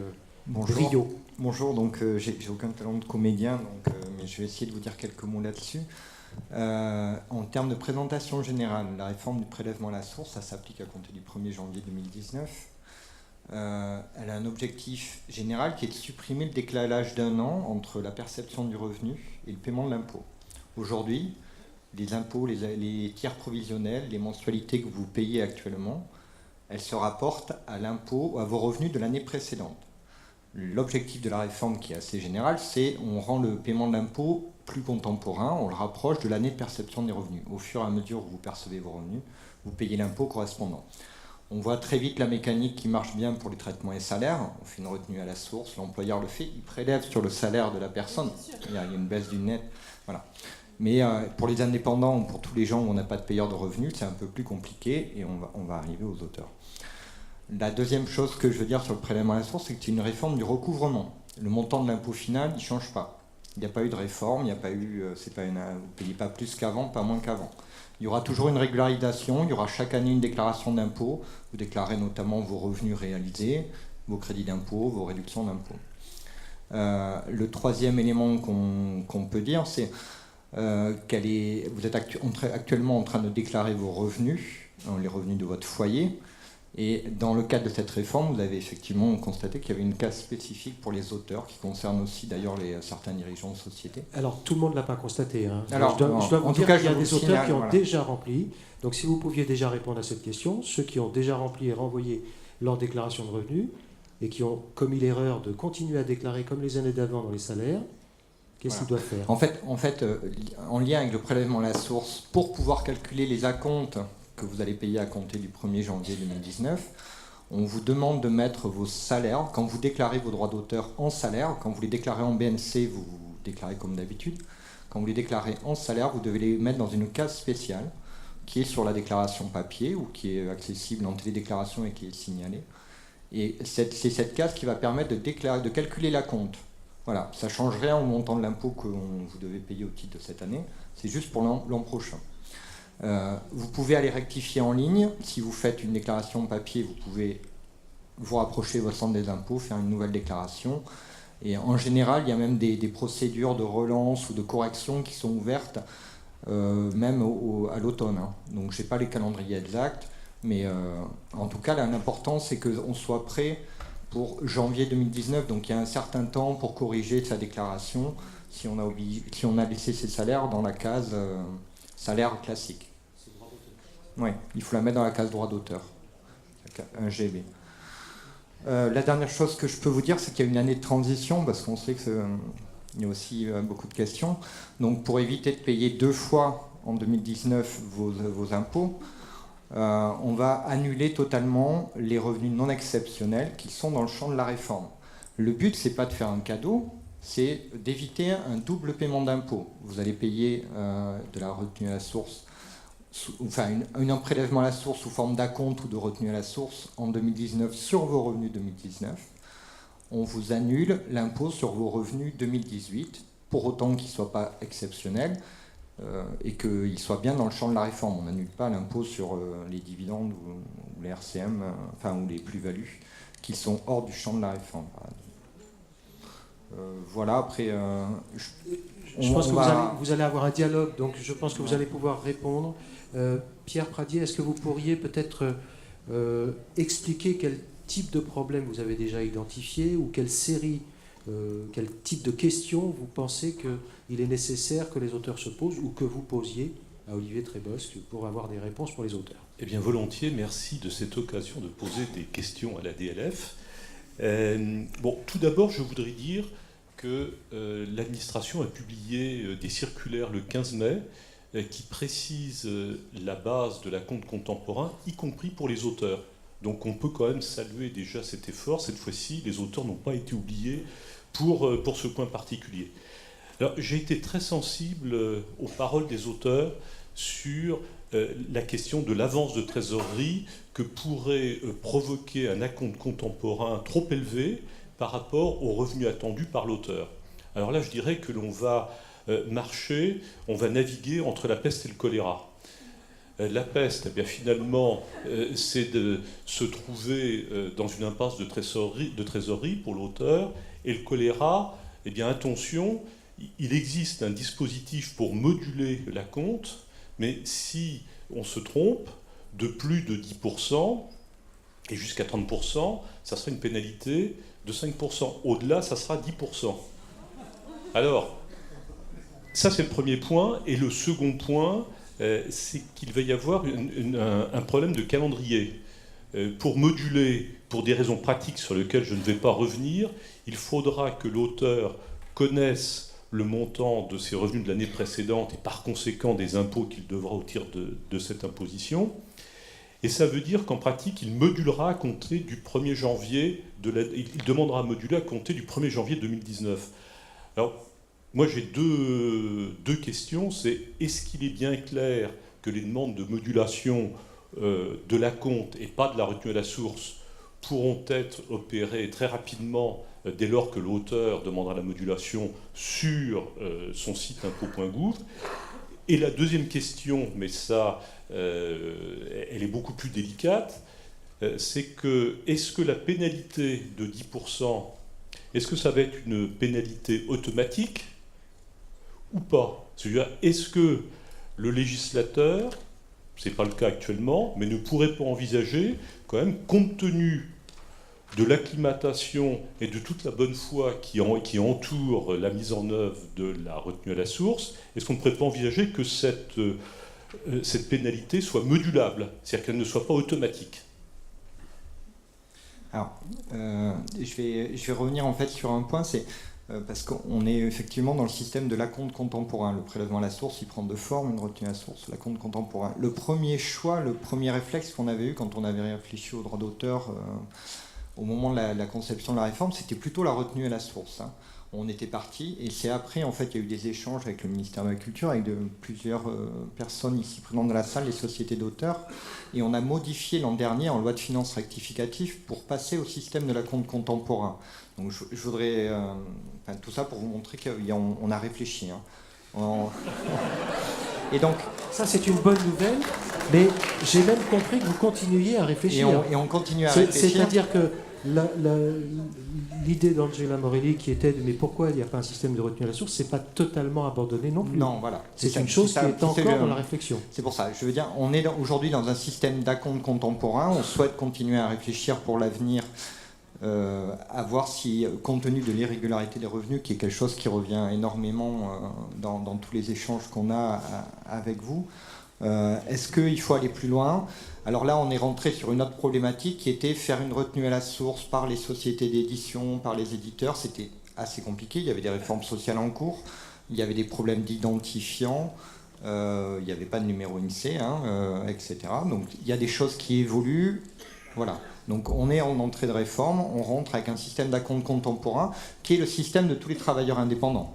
Bonjour. Bonjour, donc j'ai aucun talent de comédien, donc, mais je vais essayer de vous dire quelques mots là-dessus. En termes de présentation générale, la réforme du prélèvement à la source, ça s'applique à compter du 1er janvier 2019. Elle a un objectif général qui est de supprimer le décalage d'1 an entre la perception du revenu et le paiement de l'impôt. Aujourd'hui, les impôts, les tiers provisionnels, les mensualités que vous payez actuellement, elles se rapportent à l'impôt ou à vos revenus de l'année précédente. L'objectif de la réforme, qui est assez général, c'est on rend le paiement de l'impôt plus contemporain, on le rapproche de l'année de perception des revenus. Au fur et à mesure où vous percevez vos revenus, vous payez l'impôt correspondant. On voit très vite la mécanique qui marche bien pour les traitements et salaires. On fait une retenue à la source, l'employeur le fait, il prélève sur le salaire de la personne. Il y a une baisse du net. Voilà. Mais pour les indépendants ou pour tous les gens où on n'a pas de payeur de revenus, c'est un peu plus compliqué et on va arriver aux auteurs. La deuxième chose que je veux dire sur le prélèvement à la source, c'est que c'est une réforme du recouvrement. Le montant de l'impôt final, il ne change pas. Il n'y a pas eu de réforme, il n'y a pas eu, vous ne payez pas plus qu'avant, pas moins qu'avant. Il y aura toujours une régularisation, il y aura chaque année une déclaration d'impôt. Vous déclarez notamment vos revenus réalisés, vos crédits d'impôt, vos réductions d'impôt. Le troisième élément qu'on peut dire, c'est que vous êtes actuellement en train de déclarer vos revenus, les revenus de votre foyer. Et dans le cadre de cette réforme, vous avez effectivement constaté qu'il y avait une case spécifique pour les auteurs, qui concerne aussi d'ailleurs certains dirigeants de société. Alors tout le monde ne l'a pas constaté. Hein. Alors, je dois vous dire qu'il y a des auteurs qui ont voilà. déjà rempli. Donc si vous pouviez déjà répondre à cette question, ceux qui ont déjà rempli et renvoyé leur déclaration de revenus, et qui ont commis l'erreur de continuer à déclarer comme les années d'avant dans les salaires, qu'est-ce qu'ils doivent faire ? En fait, en lien avec le prélèvement à la source, pour pouvoir calculer les acomptes que vous allez payer à compter du 1er janvier 2019, on vous demande de mettre vos salaires, quand vous déclarez vos droits d'auteur en salaire, quand vous les déclarez en BNC, vous déclarez comme d'habitude, quand vous les déclarez en salaire, vous devez les mettre dans une case spéciale, qui est sur la déclaration papier, ou qui est accessible en télédéclaration et qui est signalée. Et c'est cette case qui va permettre de calculer l'acompte. Voilà, ça ne change rien au montant de l'impôt que vous devez payer au titre de cette année, c'est juste pour l'an prochain. Vous pouvez aller rectifier en ligne. Si vous faites une déclaration papier, vous pouvez vous rapprocher de votre centre des impôts, faire une nouvelle déclaration. Et en général, il y a même des procédures de relance ou de correction qui sont ouvertes même à l'automne. Hein. Donc je n'ai pas les calendriers exacts, mais en tout cas, l'important, c'est qu'on soit prêt pour janvier 2019. Donc il y a un certain temps pour corriger sa déclaration si on a laissé ses salaires dans la case salaire classique. Oui, il faut la mettre dans la case droit d'auteur, un GB. La dernière chose que je peux vous dire, c'est qu'il y a une année de transition, parce qu'on sait qu'il y a aussi beaucoup de questions. Donc pour éviter de payer 2 fois en 2019 vos impôts, on va annuler totalement les revenus non exceptionnels qui sont dans le champ de la réforme. Le but, c'est pas de faire un cadeau, c'est d'éviter un double paiement d'impôts. Vous allez payer de la retenue à la source, un prélèvement à la source sous forme d'acompte ou de retenue à la source en 2019 sur vos revenus 2019. On vous annule l'impôt sur vos revenus 2018, pour autant qu'il ne soit pas exceptionnel et qu'il soit bien dans le champ de la réforme. On n'annule pas l'impôt sur les dividendes ou les RCM, ou les plus-values qui sont hors du champ de la réforme. Voilà, après... je pense que vous allez avoir un dialogue, donc je pense que vous allez pouvoir répondre. Pierre Pradier, est-ce que vous pourriez peut-être expliquer quel type de problème vous avez déjà identifié ou quelle série, quel type de questions vous pensez qu'il est nécessaire que les auteurs se posent ou que vous posiez à Olivier Trébosque pour avoir des réponses pour les auteurs ? Eh bien, volontiers, merci de cette occasion de poser des questions à la DLF. Tout d'abord, je voudrais dire que l'administration a publié des circulaires le 15 mai qui précisent la base de l'acompte contemporain, y compris pour les auteurs. Donc on peut quand même saluer déjà cet effort. Cette fois-ci, les auteurs n'ont pas été oubliés pour ce point particulier. Alors, j'ai été très sensible aux paroles des auteurs sur la question de l'avance de trésorerie que pourrait provoquer un acompte contemporain trop élevé par rapport aux revenus attendus par l'auteur. Alors là, je dirais que l'on va marcher, on va naviguer entre la peste et le choléra. La peste, eh bien, finalement, c'est de se trouver dans une impasse de trésorerie pour l'auteur. Et le choléra, eh bien, attention, il existe un dispositif pour moduler l'acompte, mais si on se trompe de plus de 10% et jusqu'à 30%, ça sera une pénalité de 5%. Au-delà, ça sera 10%. Alors, ça c'est le premier point. Et le second point, c'est qu'il va y avoir un problème de calendrier. Pour moduler, pour des raisons pratiques sur lesquelles je ne vais pas revenir, il faudra que l'auteur connaisse le montant de ses revenus de l'année précédente et par conséquent des impôts qu'il devra au titre de cette imposition. Et ça veut dire qu'en pratique, il modulera à compter du 1er janvier, il demandera à moduler à compter du 1er janvier 2019. Alors, moi j'ai deux questions. C'est, est-ce qu'il est bien clair que les demandes de modulation de l'acompte et pas de la retenue à la source pourront être opérées très rapidement dès lors que l'auteur demandera la modulation sur son site impôt.gouv. Et la deuxième question, mais ça, elle est beaucoup plus délicate, c'est que, est-ce que la pénalité de 10%, est-ce que ça va être une pénalité automatique ou pas? C'est-à-dire, est-ce que le législateur, ce n'est pas le cas actuellement, mais ne pourrait pas envisager, quand même, compte tenu de l'acclimatation et de toute la bonne foi qui entoure la mise en œuvre de la retenue à la source, est-ce qu'on ne pourrait pas envisager que cette pénalité soit modulable, c'est-à-dire qu'elle ne soit pas automatique? Alors, je vais revenir en fait sur un point, c'est parce qu'on est effectivement dans le système de l'acompte contemporain. Le prélèvement à la source, il prend deux formes, une retenue à la source, l'acompte contemporain. Le premier choix, le premier réflexe qu'on avait eu quand on avait réfléchi au droit d'auteur au moment de la conception de la réforme, c'était plutôt la retenue à la source. Hein. On était parti, et c'est après, en fait, il y a eu des échanges avec le ministère de la Culture, avec plusieurs personnes ici présentes dans la salle, les sociétés d'auteurs, et on a modifié l'an dernier en loi de finances rectificative pour passer au système de l'acompte contemporain. Donc je voudrais, tout ça pour vous montrer qu'on a réfléchi. Hein. Et donc, ça c'est une bonne nouvelle, mais j'ai même compris que vous continuiez à réfléchir. Et on continue à réfléchir. C'est-à-dire que l'idée d'Angela Morelli qui était de mais pourquoi il n'y a pas un système de retenue à la source, c'est pas totalement abandonné non plus. Non, voilà. C'est une chose qui est encore dans la réflexion. C'est pour ça. Je veux dire, on est aujourd'hui dans un système d'acompte contemporain. On souhaite continuer à réfléchir pour l'avenir, à voir si, compte tenu de l'irrégularité des revenus, qui est quelque chose qui revient énormément dans tous les échanges qu'on a avec vous, est-ce qu'il faut aller plus loin? Alors là, on est rentré sur une autre problématique qui était faire une retenue à la source par les sociétés d'édition, par les éditeurs. C'était assez compliqué. Il y avait des réformes sociales en cours. Il y avait des problèmes d'identifiants. Il n'y avait pas de numéro INSEE, etc. Donc il y a des choses qui évoluent. Voilà. Donc on est en entrée de réforme. On rentre avec un système d'acompte contemporain qui est le système de tous les travailleurs indépendants.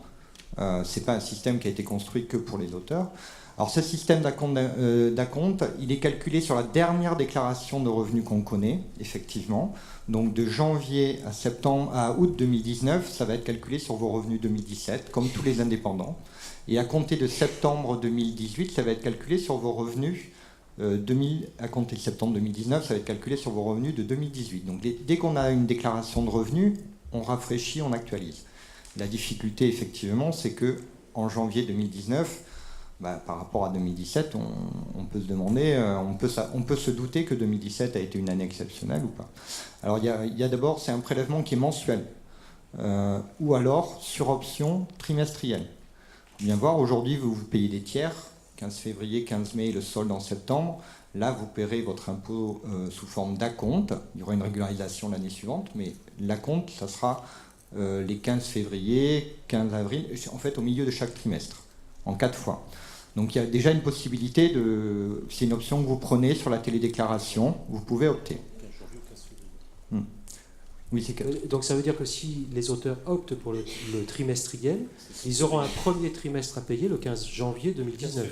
Ce n'est pas un système qui a été construit que pour les auteurs. Alors ce système d'acompte, il est calculé sur la dernière déclaration de revenus qu'on connaît, effectivement. Donc de janvier à août 2019, ça va être calculé sur vos revenus 2017, comme tous les indépendants. Et à compter de septembre 2018, ça va être calculé sur vos revenus à compter de septembre 2019, ça va être calculé sur vos revenus de 2018. Donc dès qu'on a une déclaration de revenus, on rafraîchit, on actualise. La difficulté, effectivement, c'est que en janvier 2019, par rapport à 2017, on peut se demander, on peut se douter que 2017 a été une année exceptionnelle ou pas. Alors il y a d'abord, c'est un prélèvement qui est mensuel, ou alors sur option trimestrielle. Bien voir, aujourd'hui vous payez des tiers, 15 février, 15 mai, le solde en septembre. Là vous paierez votre impôt sous forme d'acompte. Il y aura une régularisation l'année suivante, mais l'acompte, ça sera les 15 février, 15 avril, en fait au milieu de chaque trimestre, en 4 fois. Donc il y a déjà une possibilité c'est une option que vous prenez sur la télédéclaration, vous pouvez opter. Oui, donc ça veut dire que si les auteurs optent pour le trimestriel, ils auront un premier trimestre à payer le 15 janvier 2019.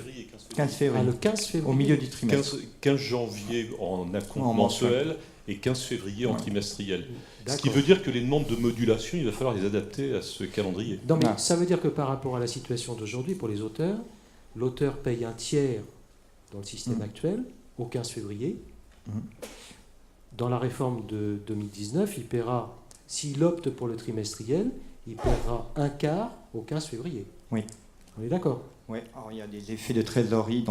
15 février. Le 15 février. Au milieu du trimestre. 15 janvier en acompte mensuel et 15 février en trimestriel. D'accord. Ce qui veut dire que les demandes de modulation, il va falloir les adapter à ce calendrier. Non, mais ça veut dire que par rapport à la situation d'aujourd'hui, pour les auteurs, l'auteur paye un tiers dans le système actuel, au 15 février. Dans la réforme de 2019, il paiera, s'il opte pour le trimestriel, il paiera un quart au 15 février. Oui. On est d'accord? Oui, alors il y a des effets de trésorerie.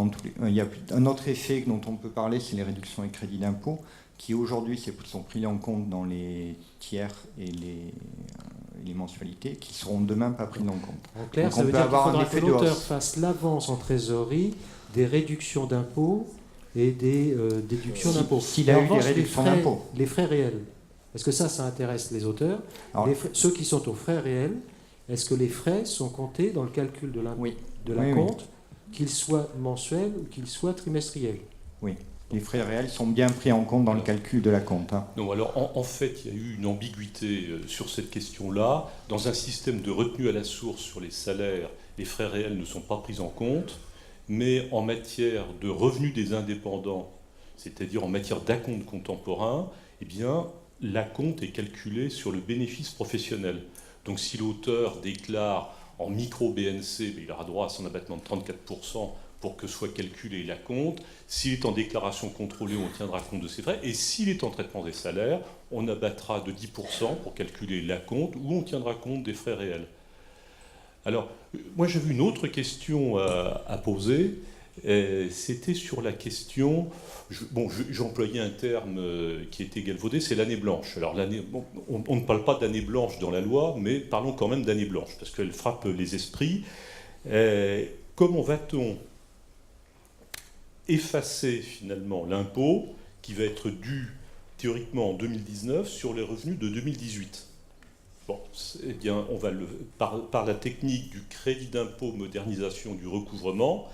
Il y a un autre effet dont on peut parler, c'est les réductions et crédits d'impôt, qui aujourd'hui sont pris en compte dans les tiers et les mensualités, qui seront demain pas pris en compte. En clair, donc ça on veut peut dire qu'il avoir un faudra que effet de l'auteur hausse. fasse l'avance en trésorerie des réductions d'impôts et des déductions d'impôts. S'il a Mais en eu des revanche, réductions d'impôts. Les frais réels, parce que ça intéresse les auteurs. Alors, Ceux qui sont aux frais réels, est-ce que les frais sont comptés dans le calcul de la Oui. compte, qu'ils soient mensuels ou qu'ils soient trimestriels? Oui, les frais réels sont bien pris en compte dans le calcul de la compte. Non, alors en fait, il y a eu une ambiguïté sur cette question-là. Dans un système de retenue à la source sur les salaires, les frais réels ne sont pas pris en compte, mais en matière de revenus des indépendants, c'est-à-dire en matière d'acompte contemporain, eh bien, l'acompte est calculé sur le bénéfice professionnel. Donc si l'auteur déclare en micro-BNC, il aura droit à son abattement de 34% pour que soit calculé l'acompte. S'il est en déclaration contrôlée, on tiendra compte de ses frais. Et s'il est en traitement des salaires, on abattra de 10% pour calculer l'acompte ou on tiendra compte des frais réels. Alors, moi j'avais une autre question à poser. C'était sur la question, j'employais un terme qui était galvaudé, c'est l'année blanche. Alors on ne parle pas d'année blanche dans la loi, mais parlons quand même d'année blanche, parce qu'elle frappe les esprits. Comment va-t-on effacer finalement l'impôt qui va être dû théoriquement en 2019 sur les revenus de 2018 ? Bon, eh bien, on va par la technique du crédit d'impôt modernisation du recouvrement,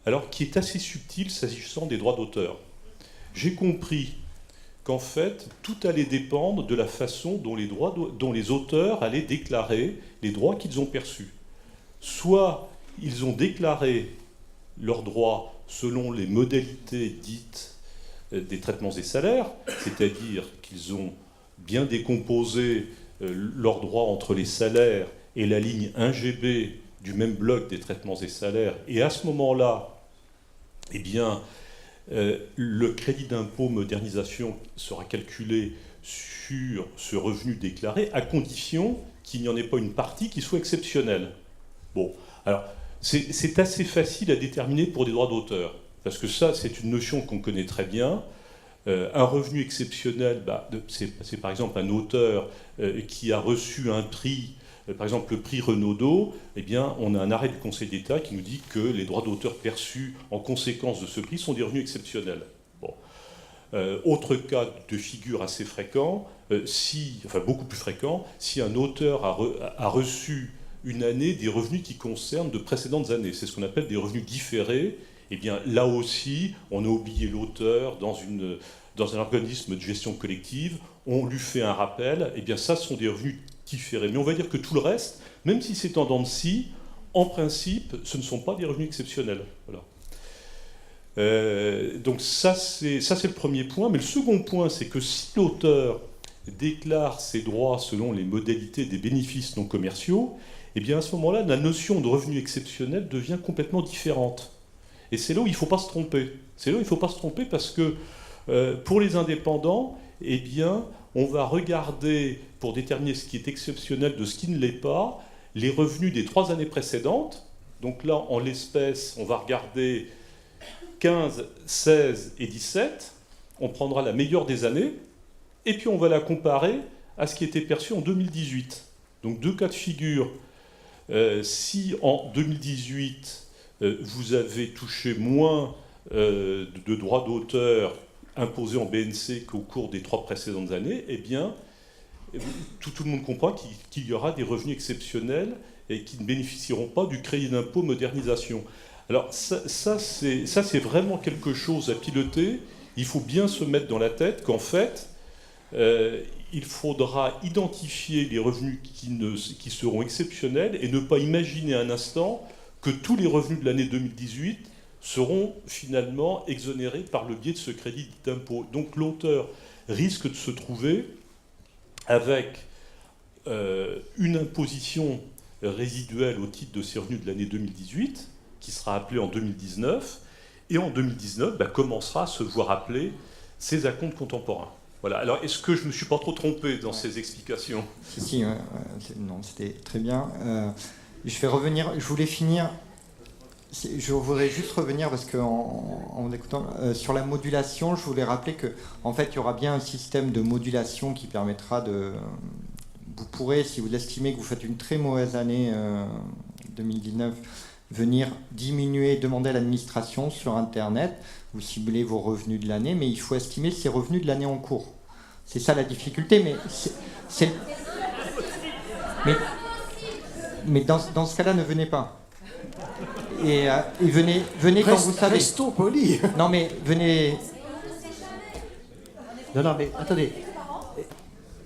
alors qui est assez subtil s'agissant des droits d'auteur. J'ai compris qu'en fait, tout allait dépendre de la façon dont les auteurs allaient déclarer les droits qu'ils ont perçus. Soit ils ont déclaré leurs droits selon les modalités dites des traitements des salaires, c'est-à-dire qu'ils ont bien décomposé leurs droits entre les salaires et la ligne 1GB du même bloc des traitements des salaires, et à ce moment-là, eh bien, le crédit d'impôt modernisation sera calculé sur ce revenu déclaré, à condition qu'il n'y en ait pas une partie qui soit exceptionnelle. Bon, alors, c'est assez facile à déterminer pour des droits d'auteur, parce que ça, c'est une notion qu'on connaît très bien. Un revenu exceptionnel, c'est par exemple un auteur qui a reçu un prix, par exemple le prix Renaudot, eh bien, on a un arrêt du Conseil d'État qui nous dit que les droits d'auteur perçus en conséquence de ce prix sont des revenus exceptionnels. Bon. Autre cas de figure assez fréquent, beaucoup plus fréquent, si un auteur a reçu une année des revenus qui concernent de précédentes années, c'est ce qu'on appelle des revenus différés. Eh bien, là aussi, on a oublié l'auteur dans un organisme de gestion collective, on lui fait un rappel, eh bien, ça sont des revenus différés. Mais on va dire que tout le reste, même si c'est en dents de scie, en principe, ce ne sont pas des revenus exceptionnels. Voilà. Donc ça, c'est le premier point. Mais le second point, c'est que si l'auteur déclare ses droits selon les modalités des bénéfices non commerciaux, eh bien, à ce moment-là, la notion de revenu exceptionnel devient complètement différente. Et c'est là où il ne faut pas se tromper. C'est là où il ne faut pas se tromper parce que pour les indépendants, eh bien, on va regarder, pour déterminer ce qui est exceptionnel de ce qui ne l'est pas, les revenus des 3 années précédentes. Donc là, en l'espèce, on va regarder 15, 16 et 17. On prendra la meilleure des années. Et puis on va la comparer à ce qui était perçu en 2018. Donc 2 cas de figure. Si en 2018, vous avez touché moins de droits d'auteur imposés en BNC qu'au cours des 3 précédentes années, eh bien, tout le monde comprend qu'il y aura des revenus exceptionnels et qui ne bénéficieront pas du crédit d'impôt modernisation. Alors ça c'est vraiment quelque chose à piloter. Il faut bien se mettre dans la tête qu'en fait, il faudra identifier les revenus qui seront exceptionnels et ne pas imaginer un instant que tous les revenus de l'année 2018 seront finalement exonérés par le biais de ce crédit d'impôt. Donc l'auteur risque de se trouver avec une imposition résiduelle au titre de ces revenus de l'année 2018, qui sera appelée en 2019, Et en 2019, commencera à se voir appeler ces acomptes contemporains. Voilà. Alors, est-ce que je ne me suis pas trop trompé dans ces explications? Si, non, c'était très bien. Je vais revenir, je voulais finir, je voudrais juste revenir parce qu'en écoutant, sur la modulation, je voulais rappeler qu'en fait, il y aura bien un système de modulation qui permettra de... Vous pourrez, si vous estimez que vous faites une très mauvaise année 2019, venir diminuer, demander à l'administration sur Internet, vous ciblez vos revenus de l'année, mais il faut estimer ces revenus de l'année en cours. C'est ça la difficulté, mais dans ce cas-là, ne venez pas. Et venez quand vous savez. Restons polis. Non, mais venez... Non, mais attendez.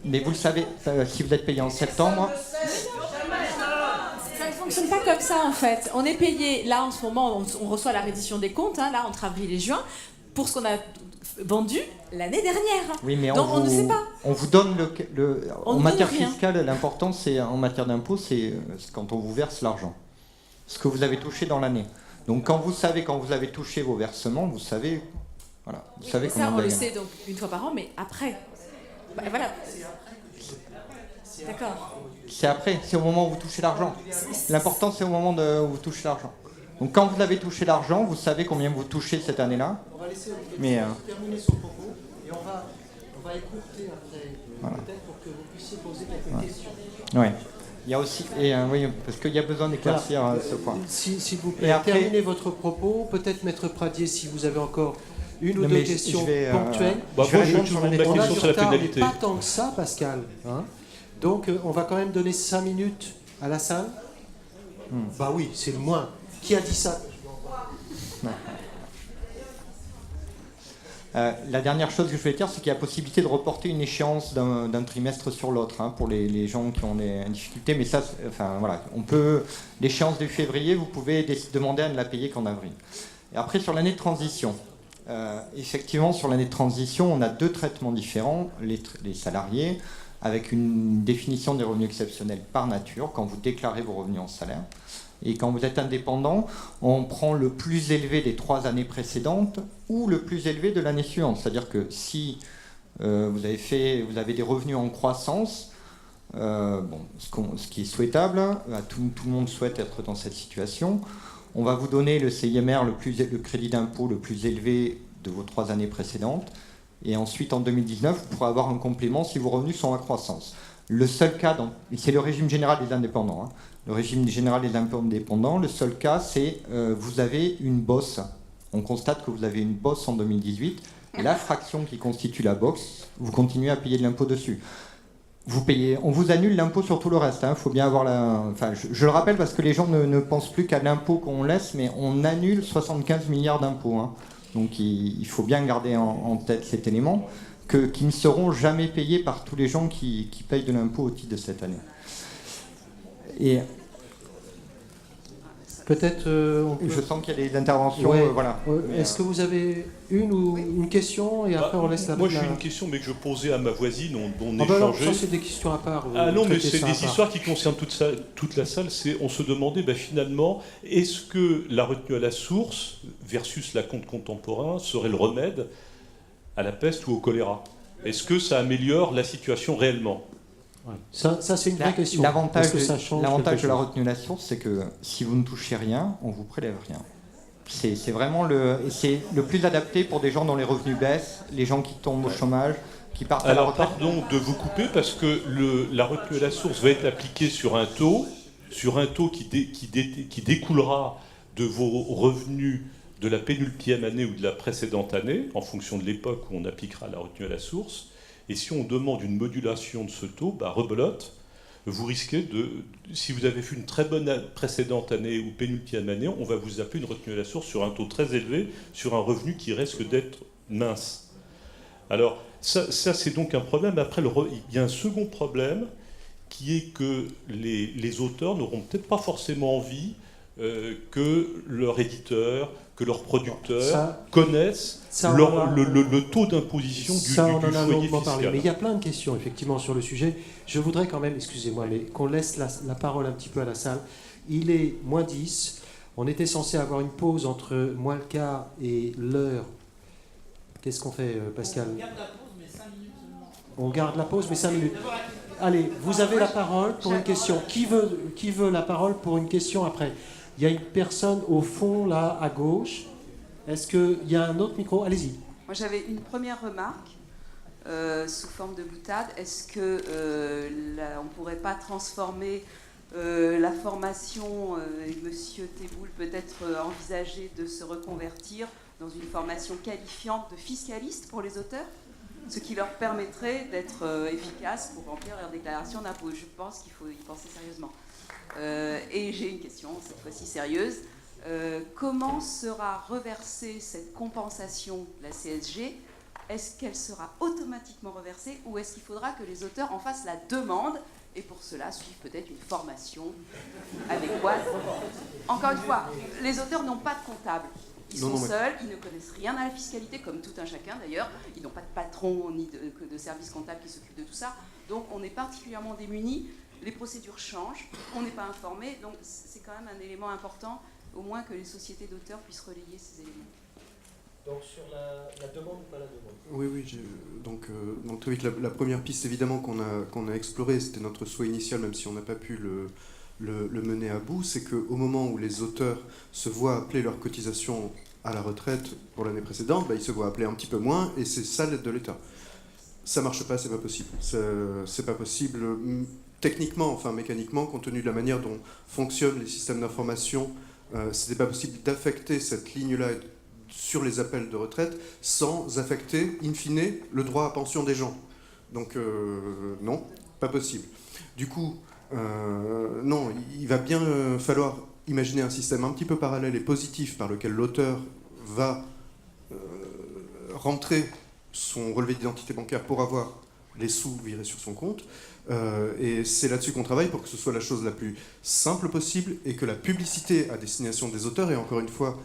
Mais vous le savez, si vous êtes payé en septembre... Ça ne fonctionne pas comme ça en fait. On est payé, là en ce moment, on reçoit la reddition des comptes, là entre avril et juin, pour ce qu'on a vendu l'année dernière. Oui, mais donc on ne sait pas. On vous donne en matière fiscale, l'important c'est en matière d'impôt, c'est quand on vous verse l'argent. Ce que vous avez touché dans l'année. Donc quand vous avez touché vos versements, vous savez, voilà, vous savez ça, comment on le sait donc une fois par an, mais après. Voilà. D'accord. C'est après, c'est au moment où vous touchez l'argent. L'important, c'est au moment où vous touchez l'argent. Donc quand vous avez touché l'argent, vous savez combien vous touchez cette année-là. On va laisser terminer son propos et on va écourter après, peut-être pour que vous puissiez poser quelques questions. Oui. Il y a aussi, oui, parce qu'il y a besoin d'éclaircir ce point. S'il vous plaît, après, terminez votre propos. Peut-être, Maître Pradier, si vous avez encore une ou deux questions ponctuelles. Moi, je répondre sur la question sur la pénalité. Pas tant que ça, Pascal. Hein. Donc, on va quand même donner 5 minutes à la salle. Bah oui, c'est le moins. Qui a dit ça? La dernière chose que je voulais dire, c'est qu'il y a possibilité de reporter une échéance d'un trimestre sur l'autre pour les gens qui ont des difficultés. Mais ça, voilà, l'échéance de février, vous pouvez demander à ne la payer qu'en avril. Et après, sur l'année de transition, effectivement, sur l'année de transition, on a 2 traitements différents. Les salariés, avec une définition des revenus exceptionnels par nature, quand vous déclarez vos revenus en salaire. Et quand vous êtes indépendant, on prend le plus élevé des 3 années précédentes ou le plus élevé de l'année suivante. C'est-à-dire que si vous avez des revenus en croissance, ce qui est souhaitable, tout le monde souhaite être dans cette situation, on va vous donner le CIMR, le crédit d'impôt le plus élevé de vos 3 années précédentes. Et ensuite, en 2019, vous pourrez avoir un complément si vos revenus sont en croissance. Le seul cas, c'est le régime général des indépendants. Le régime général des indépendants, le seul cas, c'est vous avez une bosse. On constate que vous avez une bosse en 2018. La fraction qui constitue la bosse, vous continuez à payer de l'impôt dessus. On vous annule l'impôt sur tout le reste. Faut bien avoir je le rappelle parce que les gens ne pensent plus qu'à l'impôt qu'on laisse, mais on annule 75 milliards d'impôts. Donc il faut bien garder en tête cet élément, qui ne seront jamais payés par tous les gens qui payent de l'impôt au titre de cette année. Et peut-être... Je sens qu'il y a des interventions. Voilà. Est-ce que vous avez une question et après on laisse la... Moi j'ai une question mais que je posais à ma voisine, on échangeait. Non, ça c'est des questions à part. Non mais c'est des histoires qui concernent toute la salle. On se demandait finalement, est-ce que la retenue à la source versus l'acompte contemporain serait le remède à la peste ou au choléra? Est-ce que ça améliore la situation réellement? Ça c'est une vraie question. L'avantage de la retenue à la source, c'est que si vous ne touchez rien, on vous prélève rien. C'est vraiment le plus adapté pour des gens dont les revenus baissent, les gens qui tombent au chômage, qui partent à la retraite. Pardon de vous couper parce que la retenue à la source va être appliquée sur un taux qui découlera de vos revenus de la pénultième année ou de la précédente année, en fonction de l'époque où on appliquera la retenue à la source. Et si on demande une modulation de ce taux, rebelote, vous risquez si vous avez fait une très bonne précédente année ou pénultième année, on va vous appeler une retenue à la source sur un taux très élevé, sur un revenu qui risque d'être mince. Alors, ça c'est donc un problème. Après, il y a un second problème, qui est que les auteurs n'auront peut-être pas forcément envie que leur éditeur, que leurs producteurs connaissent le taux d'imposition du foyer fiscal. Mais il y a plein de questions, effectivement, sur le sujet. Je voudrais quand même, excusez-moi, mais qu'on laisse la parole un petit peu à la salle. Il est -10. On était censé avoir une pause entre moins le quart et l'heure. Qu'est-ce qu'on fait, Pascal? On garde la pause, mais 5 minutes seulement. On garde la pause, mais 5 minutes. Allez, vous avez la parole pour une question. Qui veut la parole pour une question après? Il y a une personne au fond, là, à gauche. Est-ce qu'il y a un autre micro? Allez-y. Moi, j'avais une première remarque sous forme de boutade. Est-ce que on ne pourrait pas transformer la formation, et Monsieur Teboul peut-être envisager de se reconvertir dans une formation qualifiante de fiscaliste pour les auteurs, ce qui leur permettrait d'être efficaces pour remplir leur déclaration d'impôt. Je pense qu'il faut y penser sérieusement. Et j'ai une question, cette fois-ci sérieuse. Comment sera reversée cette compensation de la CSG? Est-ce qu'elle sera automatiquement reversée ou est-ce qu'il faudra que les auteurs en fassent la demande et pour cela suivent peut-être une formation adéquate? Encore une fois, les auteurs n'ont pas de comptable. Ils sont seuls, ils ne connaissent rien à la fiscalité, comme tout un chacun d'ailleurs. Ils n'ont pas de patron ni de service comptable qui s'occupe de tout ça. Donc on est particulièrement démunis. Les procédures changent, on n'est pas informé. Donc c'est quand même un élément important, au moins que les sociétés d'auteurs puissent relayer ces éléments. Donc sur la demande ou pas la demande? Oui, donc très vite, la première piste évidemment qu'on a explorée, c'était notre souhait initial, même si on n'a pas pu le mener à bout, c'est qu'au moment où les auteurs se voient appeler leur cotisation à la retraite pour l'année précédente, ils se voient appeler un petit peu moins, et c'est ça l'aide de l'État. Ça marche pas, c'est pas possible. C'est pas possible. Techniquement, enfin mécaniquement, compte tenu de la manière dont fonctionnent les systèmes d'information, c'était pas possible d'affecter cette ligne-là sur les appels de retraite sans affecter, in fine, le droit à pension des gens. Donc non, pas possible. Du coup, non, il va bien falloir imaginer un système un petit peu parallèle et positif par lequel l'auteur va rentrer son relevé d'identité bancaire pour avoir les sous virés sur son compte. Et c'est là-dessus qu'on travaille pour que ce soit la chose la plus simple possible et que la publicité à destination des auteurs, et encore une fois,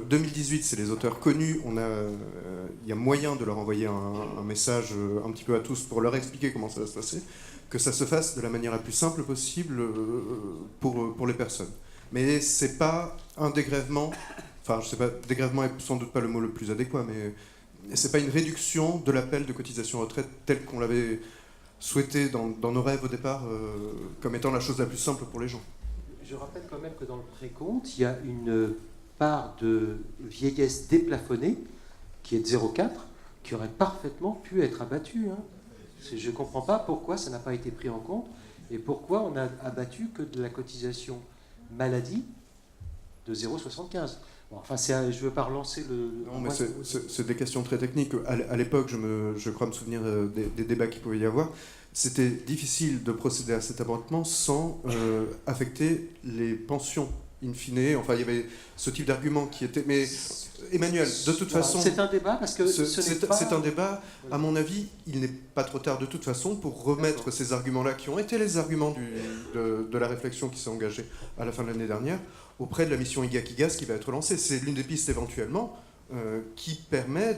2018, c'est les auteurs connus, il y a moyen de leur envoyer un message un petit peu à tous pour leur expliquer comment ça va se passer, que ça se fasse de la manière la plus simple possible pour les personnes. Mais c'est pas un dégrèvement, enfin je sais pas, dégrèvement est sans doute pas le mot le plus adéquat, mais c'est pas une réduction de l'appel de cotisation retraite tel qu'on l'avait souhaité dans nos rêves au départ, comme étant la chose la plus simple pour les gens. Je rappelle quand même que dans le précompte, il y a une part de vieillesse déplafonnée qui est de 0,4, qui aurait parfaitement pu être abattue. Je ne comprends pas pourquoi ça n'a pas été pris en compte et pourquoi on a abattu que de la cotisation maladie de 0,75. Bon, enfin, je ne veux pas relancer le... Non, mais c'est des questions très techniques. À l'époque, je crois me souvenir des débats qu'il pouvait y avoir. C'était difficile de procéder à cet abattement sans affecter les pensions in fine. Enfin, il y avait ce type d'argument qui était... Mais Emmanuel, de toute façon... C'est un débat parce que c'est un débat, à mon avis, il n'est pas trop tard de toute façon pour remettre ces arguments-là, qui ont été les arguments de la réflexion qui s'est engagée à la fin de l'année dernière, auprès de la mission IGAC-IGAS qui va être lancée. C'est l'une des pistes éventuellement qui permet...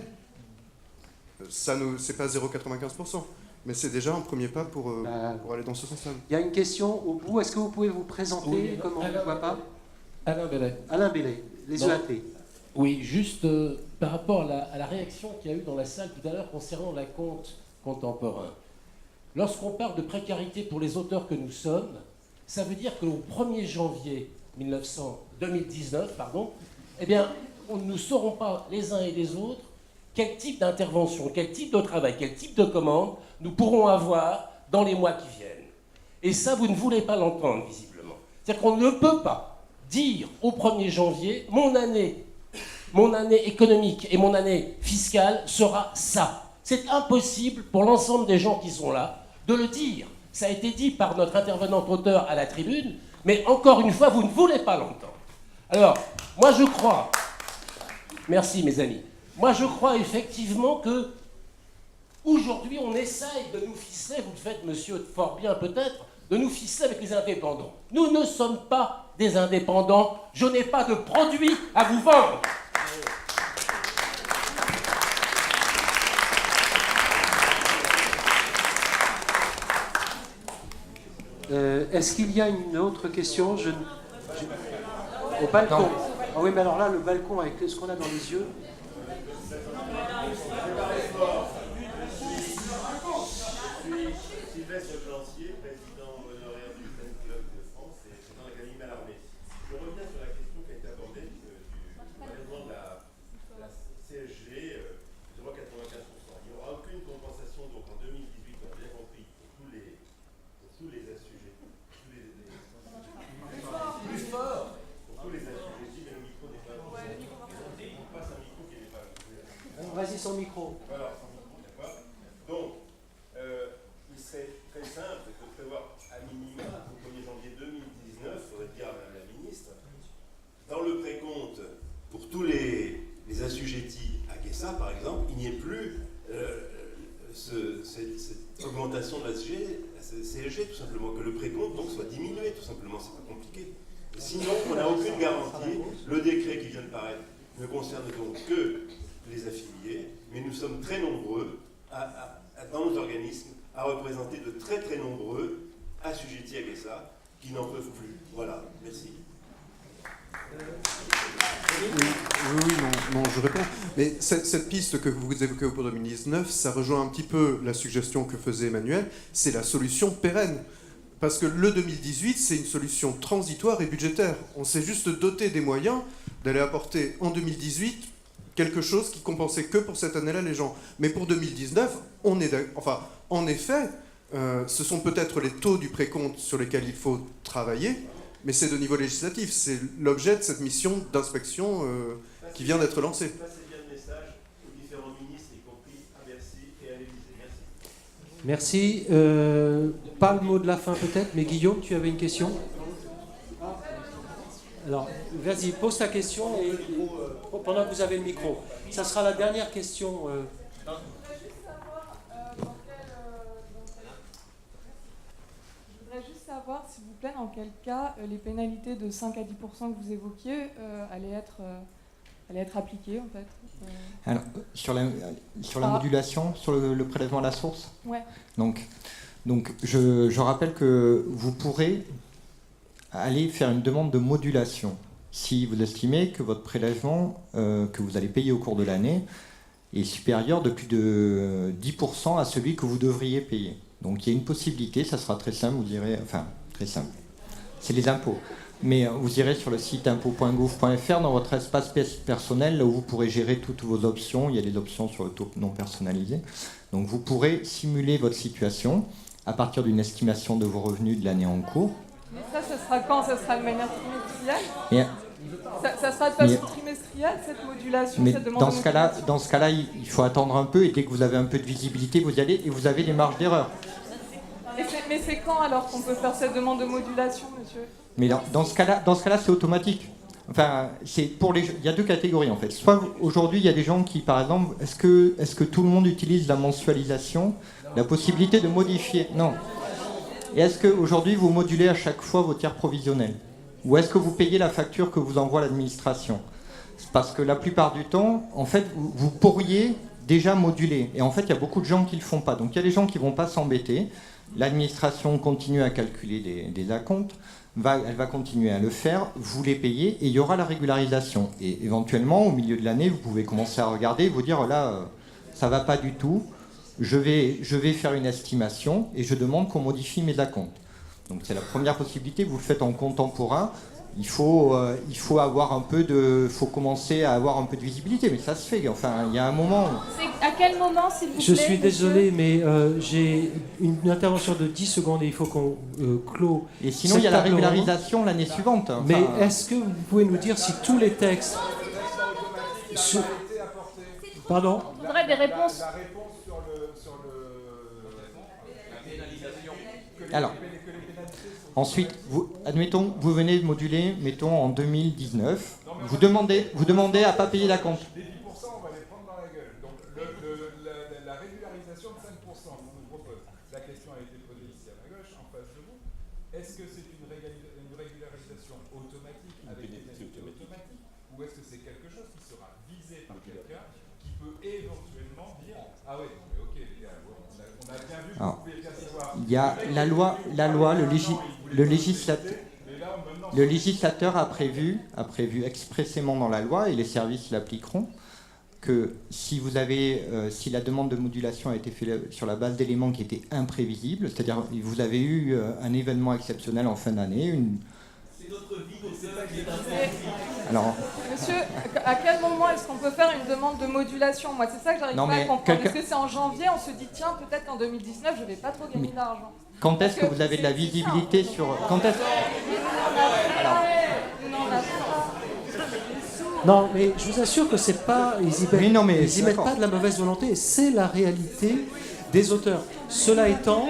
C'est pas 0,95%, mais c'est déjà un premier pas pour aller dans ce sens-là. Il y a une question au bout. Est-ce que vous pouvez vous présenter? Comment on ne voit pas? Alain Bellet. Alain Bellet, les EAT. Oui, juste par rapport à la réaction qu'il y a eu dans la salle tout à l'heure concernant la compte contemporain. Lorsqu'on parle de précarité pour les auteurs que nous sommes, ça veut dire qu'au 1er janvier 2019, eh bien, nous ne saurons pas les uns et les autres quel type d'intervention, quel type de travail, quel type de commande nous pourrons avoir dans les mois qui viennent. Et ça, vous ne voulez pas l'entendre, visiblement. C'est-à-dire qu'on ne peut pas dire au 1er janvier, mon année économique et mon année fiscale sera ça. C'est impossible pour l'ensemble des gens qui sont là de le dire. Ça a été dit par notre intervenante auteur à la tribune, mais encore une fois, vous ne voulez pas l'entendre. Alors, moi je crois, merci mes amis, moi je crois effectivement que aujourd'hui on essaye de nous ficeler, vous le faites monsieur fort bien peut-être, de nous ficeler avec les indépendants. Nous ne sommes pas des indépendants, je n'ai pas de produit à vous vendre. Est-ce qu'il y a une autre question? Au balcon. Ah oui, mais alors là, le balcon, avec ce qu'on a dans les yeux... Sylvestre Blancier, président honoraire du Fan Club de France et président de l'Académie Mallarmé. Je reviens sur la question qui a été abordée du prélèvement de la CSG, 0,95%. Il n'y aura aucune compensation donc en 2018, on a bien compris, pour tous les assujettis. Plus fort pour tous les assujettis, mais le micro n'est pas. On passe un micro qui n'est pas. Vas-y, sans micro. Voilà, sans micro, d'accord. Donc, il serait très simple de prévoir à minima, au 1er janvier 2019, il faudrait dire à Madame la Ministre, dans le précompte, pour tous les assujettis à Guessa, par exemple, il n'y ait plus cette augmentation de la CSG, tout simplement, que le précompte donc, soit diminué, tout simplement, c'est pas compliqué. Et sinon, on n'a aucune garantie. Le décret qui vient de paraître ne concerne donc que les affiliés, mais nous sommes très nombreux dans nos organismes à représenter de très très nombreux assujettis à Guessa qui n'en peuvent plus. Voilà, merci. Oui, non, je réponds. Mais cette piste que vous évoquez au cours de 2019, ça rejoint un petit peu la suggestion que faisait Emmanuel, c'est la solution pérenne. Parce que le 2018, c'est une solution transitoire et budgétaire. On s'est juste doté des moyens d'aller apporter en 2018 quelque chose qui compensait que pour cette année-là les gens. Mais pour 2019, en effet, ce sont peut-être les taux du précompte sur lesquels il faut travailler, mais c'est de niveau législatif. C'est l'objet de cette mission d'inspection qui vient d'être lancée. Passez bien le message aux différents ministres, y compris à Bercy et à l'Élysée. Merci. Merci. Pas le mot de la fin peut-être, mais Guillaume, tu avais une question ? Alors, vas-y, pose ta question et pendant que vous avez le micro. Ça sera la dernière question. Je voudrais juste savoir, s'il vous plaît, dans quel cas les pénalités de 5 à 10% que vous évoquiez allaient être appliquées, en fait. Alors, sur la modulation, sur le prélèvement à la source. Ouais. Donc je rappelle que vous pourrez aller faire une demande de modulation si vous estimez que votre prélèvement que vous allez payer au cours de l'année est supérieur de plus de 10% à celui que vous devriez payer. Donc il y a une possibilité, ça sera très simple, vous direz, enfin très simple, c'est les impôts. Mais vous irez sur le site impôts.gouv.fr dans votre espace personnel, là où vous pourrez gérer toutes vos options. Il y a des options sur le taux non personnalisé. Donc vous pourrez simuler votre situation à partir d'une estimation de vos revenus de l'année en cours. Mais ça sera quand ? Ça sera de manière trimestrielle ? Ça sera de façon trimestrielle, cette modulation, mais cette demande dans de modulation ? Dans ce cas-là, il faut attendre un peu et dès que vous avez un peu de visibilité, vous y allez et vous avez des marges d'erreur. Mais c'est quand alors qu'on peut faire cette demande de modulation, monsieur ? Mais dans ce cas-là, c'est automatique. Enfin, il y a deux catégories en fait. Soit aujourd'hui, il y a des gens qui, par exemple, est-ce que tout le monde utilise la mensualisation, la possibilité de modifier ? Non. Et est-ce qu'aujourd'hui, vous modulez à chaque fois vos tiers provisionnels ? Ou est-ce que vous payez la facture que vous envoie l'administration ? Parce que la plupart du temps, en fait, vous pourriez déjà moduler. Et en fait, il y a beaucoup de gens qui ne le font pas. Donc il y a des gens qui ne vont pas s'embêter. L'administration continue à calculer des acomptes. Elle va continuer à le faire, vous les payez et il y aura la régularisation. Et éventuellement, au milieu de l'année, vous pouvez commencer à regarder et vous dire là, ça ne va pas du tout, je vais faire une estimation et je demande qu'on modifie mes acomptes. Donc c'est la première possibilité, vous le faites en contemporain. Il faut avoir un peu faut commencer à avoir un peu de visibilité, mais ça se fait. Enfin, il y a un moment. À quel moment, s'il vous plaît ? Je suis désolé, mais j'ai une intervention de 10 secondes et il faut qu'on clôt. Et sinon, il y a la régularisation l'année suivante. Enfin, mais est-ce que vous pouvez nous dire si tous les textes. Pardon ? On voudrait des réponses. La réponse sur la pénalisation. Alors. Ensuite, admettons, vous venez de moduler, mettons, en 2019. Vous demandez à ne pas payer la compte. Les 10%, on va les prendre dans la gueule. Donc, la régularisation de 5%, on nous propose. La question a été posée ici à ma gauche, en face de vous. Est-ce que c'est une régularisation automatique avec des pénalités automatiques ou est-ce que c'est quelque chose qui sera visé par quelqu'un qui peut éventuellement dire « Ah ouais, mais ok les gars, on a bien vu que vous pouvez percevoir... » Il y a la loi, le législateur. Mais là, Le législateur a prévu expressément dans la loi, et les services l'appliqueront, que si la demande de modulation a été faite sur la base d'éléments qui étaient imprévisibles, c'est-à-dire vous avez eu un événement exceptionnel en fin d'année, C'est notre vie, donc c'est ça qui est Alors, Monsieur, à quel moment est-ce qu'on peut faire une demande de modulation? Moi, c'est ça que j'arrive pas à comprendre. Est-ce que c'est en janvier, on se dit, tiens, peut-être qu'en 2019, je vais pas trop gagner d'argent? quand est-ce que vous avez de la visibilité sur... Quand est-ce... Non, mais je vous assure que c'est pas... Ils y mettent pas de la mauvaise volonté, c'est la réalité des auteurs. Cela étant,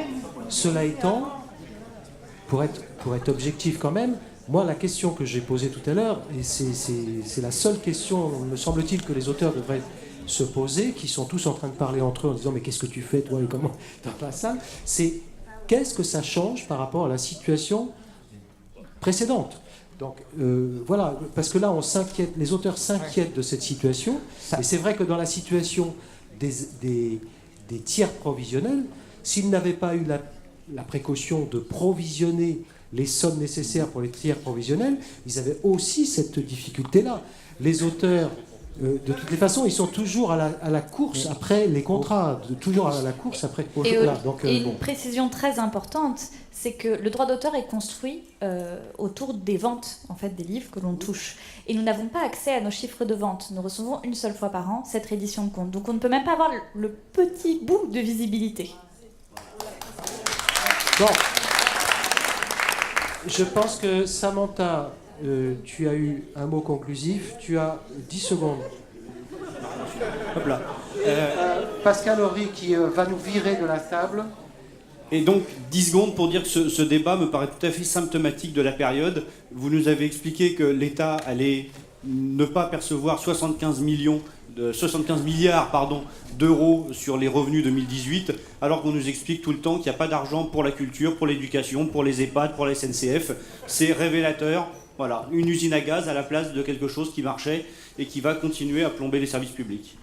pour être objectif quand même, moi, la question que j'ai posée tout à l'heure, et c'est la seule question, me semble-t-il, que les auteurs devraient se poser, qui sont tous en train de parler entre eux en disant « mais qu'est-ce que tu fais, toi, et comment dans la salle ?» c'est qu'est-ce que ça change par rapport à la situation précédente. Donc voilà, parce que là, on s'inquiète, les auteurs s'inquiètent de cette situation, et c'est vrai que dans la situation des tiers provisionnels, s'ils n'avaient pas eu la précaution de provisionner les sommes nécessaires pour les tiers provisionnels, ils avaient aussi cette difficulté-là. Les auteurs, de toutes les façons, ils sont toujours à la course après les contrats, toujours à la course après... Une précision très importante, c'est que le droit d'auteur est construit autour des ventes en fait, des livres que l'on touche. Et nous n'avons pas accès à nos chiffres de vente. Nous recevons une seule fois par an cette réédition de compte. Donc on ne peut même pas avoir le petit bout de visibilité. Bon. Je pense que Samantha, tu as eu un mot conclusif. Tu as 10 secondes. Hop là. Pascal Horry qui va nous virer de la table. Et donc, 10 secondes pour dire que ce débat me paraît tout à fait symptomatique de la période. Vous nous avez expliqué que l'État allait ne pas percevoir 75 milliards d'euros sur les revenus 2018, alors qu'on nous explique tout le temps qu'il n'y a pas d'argent pour la culture, pour l'éducation, pour les EHPAD, pour la SNCF. C'est révélateur. Voilà, une usine à gaz à la place de quelque chose qui marchait et qui va continuer à plomber les services publics.